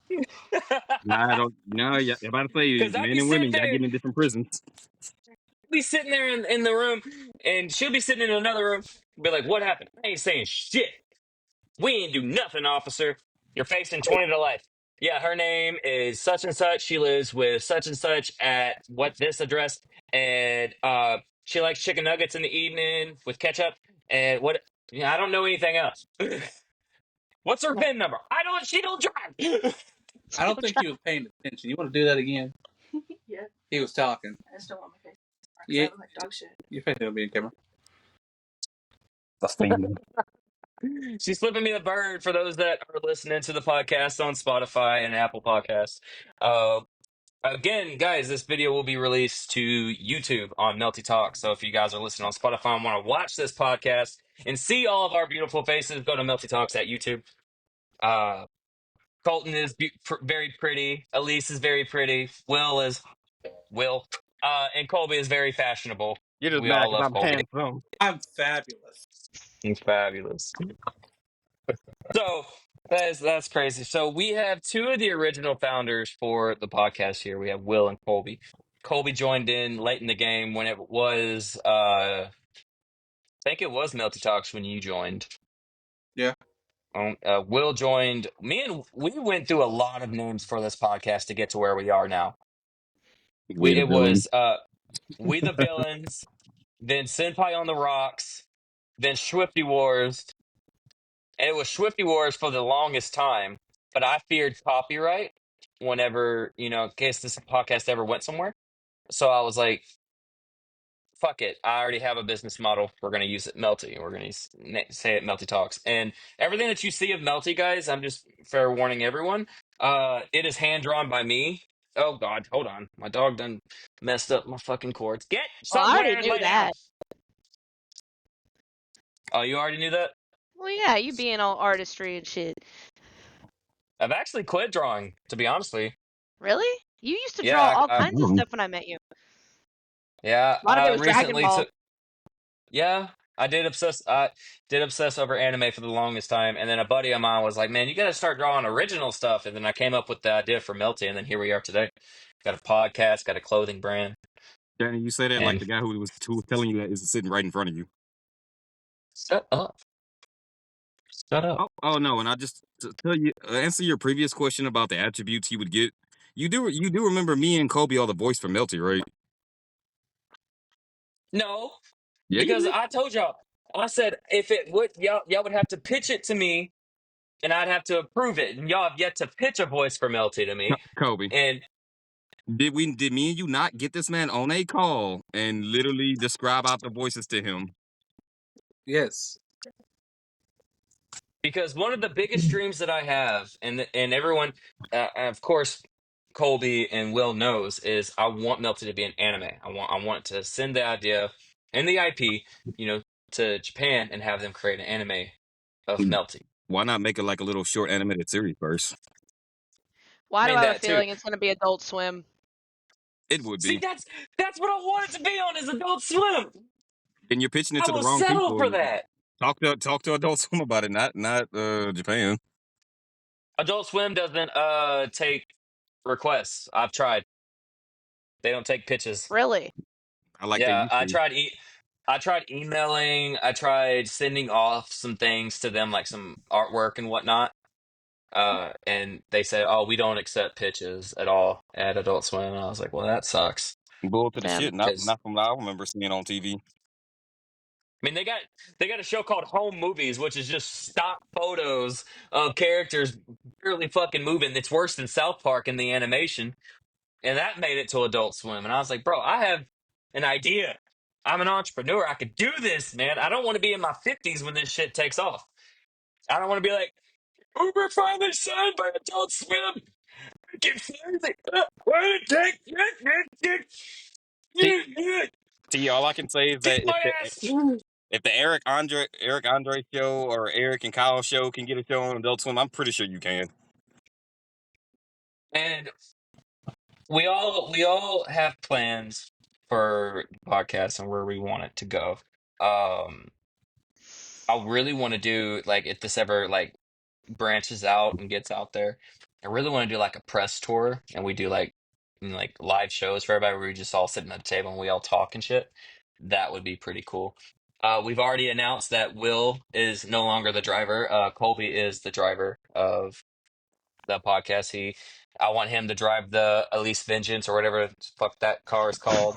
Speaker 3: Nah, I don't. No, yeah, I'm about to say
Speaker 2: Because I'd
Speaker 3: men
Speaker 2: be
Speaker 3: and
Speaker 2: sitting
Speaker 3: women got to
Speaker 2: there,
Speaker 3: get in different prisons.
Speaker 2: be sitting there in the room, and she'll be sitting in another room, be like, "What happened? I ain't saying shit. We ain't do nothing, officer. You're facing 20 to life." Yeah, her name is such and such. She lives with such and such at what this address, and she likes chicken nuggets in the evening with ketchup. And what? Yeah, I don't know anything else. What's her VIN number? I don't. She don't drive.
Speaker 6: I don't think he was paying attention. You want to do that again?
Speaker 7: Yeah.
Speaker 6: He was talking.
Speaker 7: I just don't want my face.
Speaker 6: Yeah.
Speaker 7: I look like dog shit.
Speaker 6: Your face will be in camera.
Speaker 3: That's fandom.
Speaker 2: She's flipping me the bird for those that are listening to the podcast on Spotify and Apple Podcasts. Uh, Again, guys, this video will be released to YouTube on Melty Talk. So if you guys are listening on Spotify and want to watch this podcast and see all of our beautiful faces, go to Melty Talks at YouTube. Uh, Colton is very pretty. Elise is very pretty. Will. And Colby is very fashionable.
Speaker 3: You're just
Speaker 2: We
Speaker 3: mad
Speaker 2: all
Speaker 3: because
Speaker 2: love
Speaker 3: I'm
Speaker 2: Colby.
Speaker 3: handsome.
Speaker 6: I'm fabulous.
Speaker 2: He's fabulous. So that's crazy. So we have two of the original founders for the podcast here. We have Will and Colby. Colby joined in late in the game when it was I think it was Melty Talks when you joined.
Speaker 6: Yeah.
Speaker 2: Will joined me, and we went through a lot of names for this podcast to get to where we are now.
Speaker 3: We the
Speaker 2: It
Speaker 3: villain.
Speaker 2: was We the Villains, then Senpai on the Rocks, then Swifty Wars, and it was Swifty Wars for the longest time. But I feared copyright whenever, in case this podcast ever went somewhere. So I was like, fuck it. I already have a business model. We're going to use it Melty. We're going to say it Melty Talks. And everything that you see of Melty, guys, I'm just fair warning everyone. It is hand drawn by me. Oh, God. Hold on. My dog done messed up my fucking cords. Get
Speaker 5: Well, I already
Speaker 2: somewhere and
Speaker 5: knew
Speaker 2: lay down.
Speaker 5: that.
Speaker 2: Oh, you already knew that?
Speaker 5: Well, yeah, you being all artistry and shit.
Speaker 2: I've actually quit drawing, to be honest with you.
Speaker 5: Really? You used to draw
Speaker 2: Yeah,
Speaker 5: all
Speaker 2: I
Speaker 5: kinds of stuff when I met you.
Speaker 2: yeah,
Speaker 5: A lot of it
Speaker 2: I
Speaker 5: was Dragon
Speaker 2: recently
Speaker 5: Ball.
Speaker 2: took. Yeah, I did obsess. I did obsess over anime for the longest time, and then a buddy of mine was like, "Man, you got to start drawing original stuff." And then I came up with the idea for Melty, and then here we are today. Got a podcast, got a clothing brand,
Speaker 3: Danny, you say that like
Speaker 2: and
Speaker 3: the guy who was telling you that is sitting right in front of you.
Speaker 2: shut up, shut up.
Speaker 3: Oh no, and I just to tell you answer your previous question about the attributes you would get. You do remember me and Kobe are the voice for Melty, right?
Speaker 2: No,
Speaker 3: Yeah, you
Speaker 2: because
Speaker 3: do.
Speaker 2: I told y'all, I said if it would, y'all would have to pitch it to me, and I'd have to approve it, and y'all have yet to pitch a voice for Melty to me,
Speaker 3: Kobe.
Speaker 2: and
Speaker 3: Did me and you not get this man on a call and literally describe out the voices to him?
Speaker 6: Yes.
Speaker 2: because one of the biggest dreams that I have, and everyone, of course, Colby and Will knows, is I want Melty to be an anime. I want to send the idea and the IP, you know, to Japan and have them create an anime of
Speaker 3: Mm.
Speaker 2: Melty.
Speaker 3: Why not make it like a little short animated series first?
Speaker 2: I
Speaker 5: Why do I
Speaker 2: mean
Speaker 5: have a
Speaker 2: that too.
Speaker 5: feeling it's gonna be Adult Swim?
Speaker 3: It would
Speaker 2: See,
Speaker 3: be.
Speaker 2: that's what I wanted to be on is Adult Swim.
Speaker 3: And you're pitching it
Speaker 2: I
Speaker 3: to the
Speaker 2: will
Speaker 3: wrong
Speaker 2: settle
Speaker 3: people.
Speaker 2: for that.
Speaker 3: Talk to Adult Swim about it, not Japan.
Speaker 2: Adult Swim doesn't take requests. I've tried. They don't take pitches.
Speaker 5: Really?
Speaker 3: I like they
Speaker 2: Yeah,
Speaker 3: used to.
Speaker 2: I tried emailing, I tried sending off some things to them like some artwork and whatnot. And they said, "Oh, we don't accept pitches at all at Adult Swim." And I was like, "Well, that sucks."
Speaker 3: Bull to the
Speaker 5: Damn.
Speaker 3: shit. Not
Speaker 2: Because
Speaker 3: not from what I remember seeing on TV.
Speaker 2: I mean, they got a show called Home Movies, which is just stock photos of characters barely fucking moving. It's worse than South Park in the animation, and that made it to Adult Swim. And I was like, "Bro, I have an idea. I'm an entrepreneur. I could do this, man. I don't want to be in my 50s when this shit takes off. I don't want to be like, oh, we're finally signed by Adult Swim. I keep saying, why did it take?
Speaker 3: See, see, all I can say is
Speaker 2: Kick
Speaker 3: that
Speaker 2: my ass.
Speaker 3: if the Eric Andre show or Eric and Kyle show can get a show on Adult Swim, I'm pretty sure you can.
Speaker 2: And we all have plans for the podcast and where we want it to go. Um, I really want to do like if this ever like branches out and gets out there. I really want to do like a press tour and we do like live shows for everybody where we just all sitting at a table and we all talk and shit. That would be pretty cool. We've already announced that Will is no longer the driver. Colby is the driver of the podcast. I want him to drive the Elise Vengeance or whatever the fuck that car is called.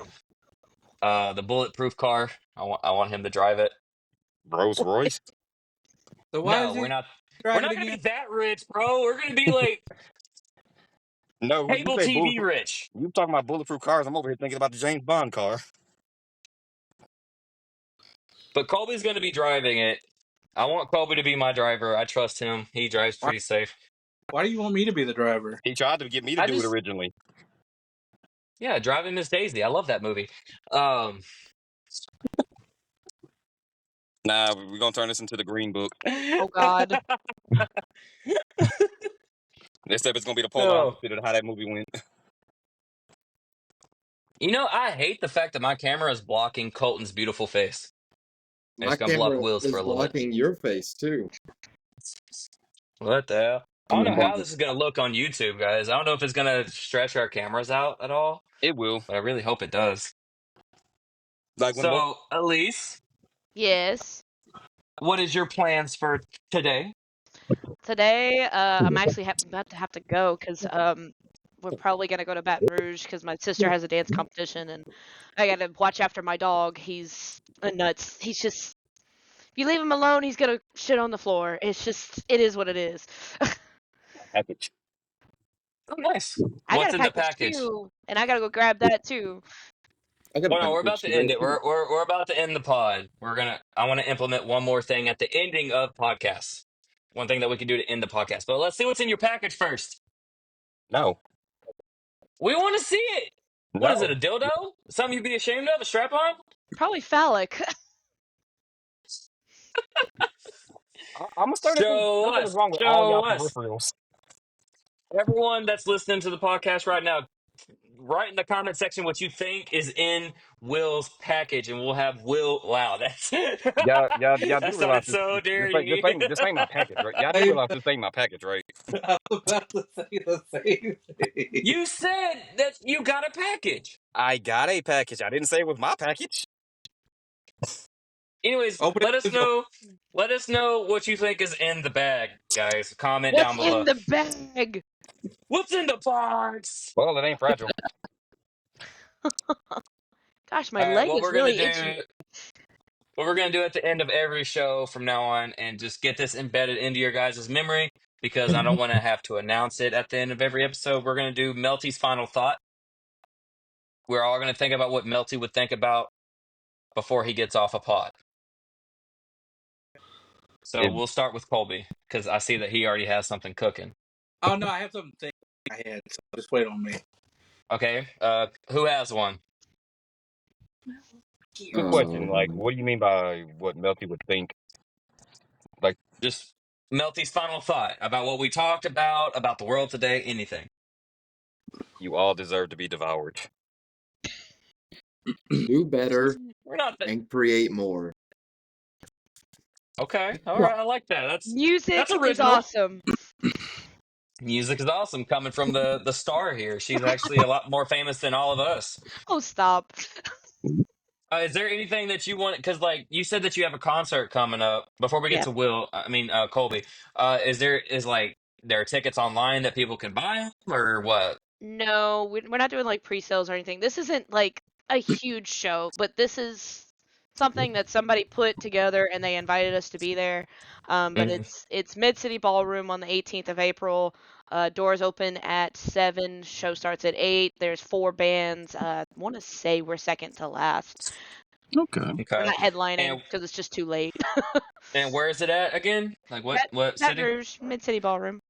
Speaker 2: The bulletproof car. I want him to drive it.
Speaker 3: Rolls Royce.
Speaker 6: So why
Speaker 2: No,
Speaker 6: is
Speaker 2: we're
Speaker 6: he
Speaker 2: not. We're
Speaker 6: drive it
Speaker 2: not gonna be
Speaker 6: again?
Speaker 2: that rich, bro. We're gonna be like
Speaker 3: No, when you
Speaker 2: cable
Speaker 3: say
Speaker 2: TV
Speaker 3: bulletproof,
Speaker 2: rich.
Speaker 3: you talking about bulletproof cars. I'm over here thinking about the James Bond car.
Speaker 2: But Colby's going to be driving it. I want Colby to be my driver. I trust him. He drives
Speaker 6: Why,
Speaker 2: pretty safe.
Speaker 6: why do you want me to be the driver?
Speaker 3: He tried to get me to
Speaker 2: I
Speaker 3: do it
Speaker 2: just,
Speaker 3: originally.
Speaker 2: yeah, driving Miss Daisy. I love that movie. Um,
Speaker 3: Nah, we're gonna turn this into the Green Book.
Speaker 5: Oh God.
Speaker 3: This step is gonna be the polar
Speaker 2: no,
Speaker 3: opposite of how that movie went.
Speaker 2: I hate the fact that my camera is blocking Colton's beautiful face. And
Speaker 4: My
Speaker 2: it's gonna block
Speaker 4: camera
Speaker 2: Will's for
Speaker 4: is
Speaker 2: a little bit.
Speaker 4: blocking your face too.
Speaker 2: What the hell? I
Speaker 3: I'm
Speaker 2: don't
Speaker 3: gonna
Speaker 2: know
Speaker 3: block
Speaker 2: how
Speaker 3: it.
Speaker 2: this is gonna look on YouTube, guys. I don't know if it's gonna stretch our cameras out at all,
Speaker 3: It will.
Speaker 2: but I really hope it does.
Speaker 3: Like when both
Speaker 2: So, Elise,
Speaker 5: Yes.
Speaker 2: what is your plans for today?
Speaker 5: Today, I'm actually about to have to go because we're probably gonna go to Baton Rouge because my sister has a dance competition and I gotta watch after my dog. He's a nuts. He's just if you leave him alone, he's gonna shit on the floor. It is what it is.
Speaker 3: package.
Speaker 2: Oh, nice.
Speaker 5: I got
Speaker 2: What's
Speaker 5: a
Speaker 2: in the
Speaker 5: package
Speaker 2: package?
Speaker 5: too, and I gotta go grab that too.
Speaker 4: I got a
Speaker 2: Oh no, we're about
Speaker 4: package
Speaker 2: to
Speaker 4: today
Speaker 2: end it.
Speaker 4: too.
Speaker 2: We're about to end the pod. I want to implement one more thing at the ending of podcasts. One thing that we can do to end the podcast. But let's see what's in your package first.
Speaker 3: No,
Speaker 2: We want to see it. What is it?
Speaker 3: no.
Speaker 2: A dildo? Something you'd be ashamed of? A strap on?
Speaker 5: Probably phallic.
Speaker 3: I'm gonna start this.
Speaker 2: Show
Speaker 3: Nothing is
Speaker 2: us.
Speaker 3: wrong with all
Speaker 2: Show
Speaker 3: y'all
Speaker 2: us.
Speaker 3: peripherals.
Speaker 2: Everyone that's listening to the podcast right now, write in the comment section what you think is in Will's package, and we'll have Will. Wow, that's
Speaker 3: Y'all
Speaker 2: that
Speaker 3: do realize
Speaker 2: sounded so
Speaker 3: this
Speaker 2: dirty.
Speaker 3: ain't my package, right? Y'all do
Speaker 6: I,
Speaker 3: realize this ain't my package, right?
Speaker 6: I was about to say the same thing.
Speaker 2: You said that you got a package.
Speaker 3: I got a package. I didn't say it was my package.
Speaker 2: Anyways,
Speaker 6: Open
Speaker 2: let
Speaker 6: it
Speaker 2: us
Speaker 6: with your
Speaker 2: know. Let us know what you think is in the bag, guys. Comment down
Speaker 5: What's
Speaker 2: below.
Speaker 5: in the bag?
Speaker 2: What's in the box?
Speaker 3: Well, it ain't fragile.
Speaker 5: Gosh, my
Speaker 2: All right,
Speaker 5: leg is really itchy.
Speaker 2: what we're gonna do at the end of every show from now on, and just get this embedded into your guys' memory, because I don't want to have to announce it at the end of every episode. We're gonna do Melty's final thought. We're all gonna think about what Melty would think about before he gets off a pod. So
Speaker 3: It,
Speaker 2: we'll start with Colby, because I see that he already has something cooking.
Speaker 6: Oh no, I have something in my head, so just wait on me.
Speaker 2: Okay, who has one?
Speaker 3: good question. Like,
Speaker 4: Um,
Speaker 3: what do you mean by what Melty would think? Like,
Speaker 2: Just Melty's final thought about what we talked about the world today, anything.
Speaker 3: you all deserve to be devoured.
Speaker 4: do better
Speaker 2: We're not
Speaker 4: and create more.
Speaker 2: okay. All right, I like that. That's
Speaker 5: Music is
Speaker 2: original.
Speaker 5: awesome.
Speaker 2: Music is awesome coming from the star here. She's actually a lot more famous than all of us.
Speaker 5: Oh, stop.
Speaker 2: Is there anything that you want? Because like you said that you have a concert coming up. Before we get
Speaker 5: Yeah.
Speaker 2: to Colby, there are tickets online that people can buy or what?
Speaker 5: No, we're not doing like pre-sales or anything. This isn't like a huge show, but this is something that somebody put together and they invited us to be there. But
Speaker 2: Mhm.
Speaker 5: it's Mid City Ballroom on the 18th of April. Doors open at 7. Show starts at 8. There's 4 bands. I want to say we're second to last.
Speaker 3: Okay.
Speaker 5: We're
Speaker 2: Okay.
Speaker 5: not headlining
Speaker 2: And
Speaker 5: because it's just too late.
Speaker 2: where is it at again? Like what
Speaker 5: Baton
Speaker 2: city?
Speaker 5: Rouge, Mid City Ballroom.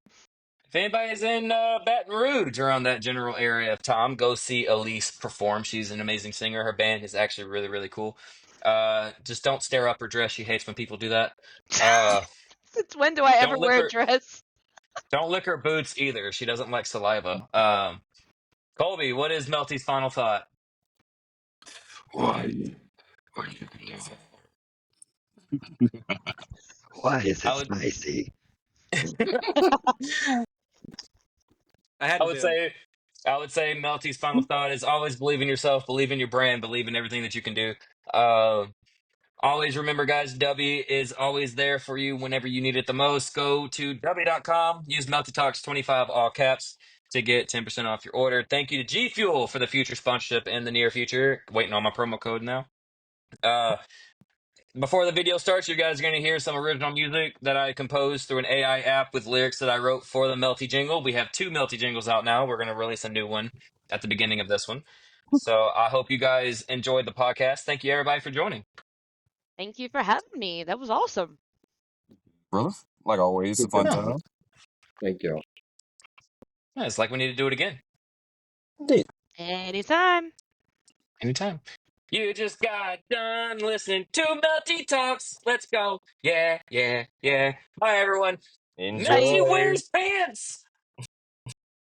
Speaker 2: If anybody's in Baton Rouge around that general area of Tom, go see Elise perform. She's an amazing singer. Her band is actually really, really cool. Just don't stare up her dress. She hates when people do that. Uh,
Speaker 5: Since when do I ever
Speaker 2: don't lick
Speaker 5: wear a
Speaker 2: her.
Speaker 5: dress?
Speaker 2: Don't lick her boots either. She doesn't like saliva. Colby, what is Melty's final thought?
Speaker 8: Why? Are you Why is it
Speaker 2: I would,
Speaker 8: spicy?
Speaker 6: I had
Speaker 2: I
Speaker 6: to
Speaker 2: would
Speaker 6: do it.
Speaker 2: say, I would say Melty's final thought is always believe in yourself, believe in your brand, believe in everything that you can do. Uh, Always remember, guys, W is always there for you whenever you need it the most. Go to W.com, use MeltyTalks25 all caps to get 10% off your order. Thank you to G Fuel for the future sponsorship in the near future. Waiting on my promo code now. Uh, Before the video starts, you guys are going to hear some original music that I composed through an AI app with lyrics that I wrote for the Melty jingle. We have 2 Melty jingles out now. We're going to release a new one at the beginning of this one. So I hope you guys enjoyed the podcast. Thank you, everybody, for joining.
Speaker 5: Thank you for having me. That was awesome.
Speaker 3: Brother, like always, it's a fun
Speaker 2: Yeah,
Speaker 3: time.
Speaker 4: Thank you.
Speaker 2: it's like we need to do it again.
Speaker 3: Indeed.
Speaker 5: Anytime.
Speaker 2: Anytime. You just got done listening to Melty Talks. Let's go. Yeah, yeah, yeah. Bye, everyone. Melty
Speaker 3: Enjoy.
Speaker 5: Bye.
Speaker 2: wears pants.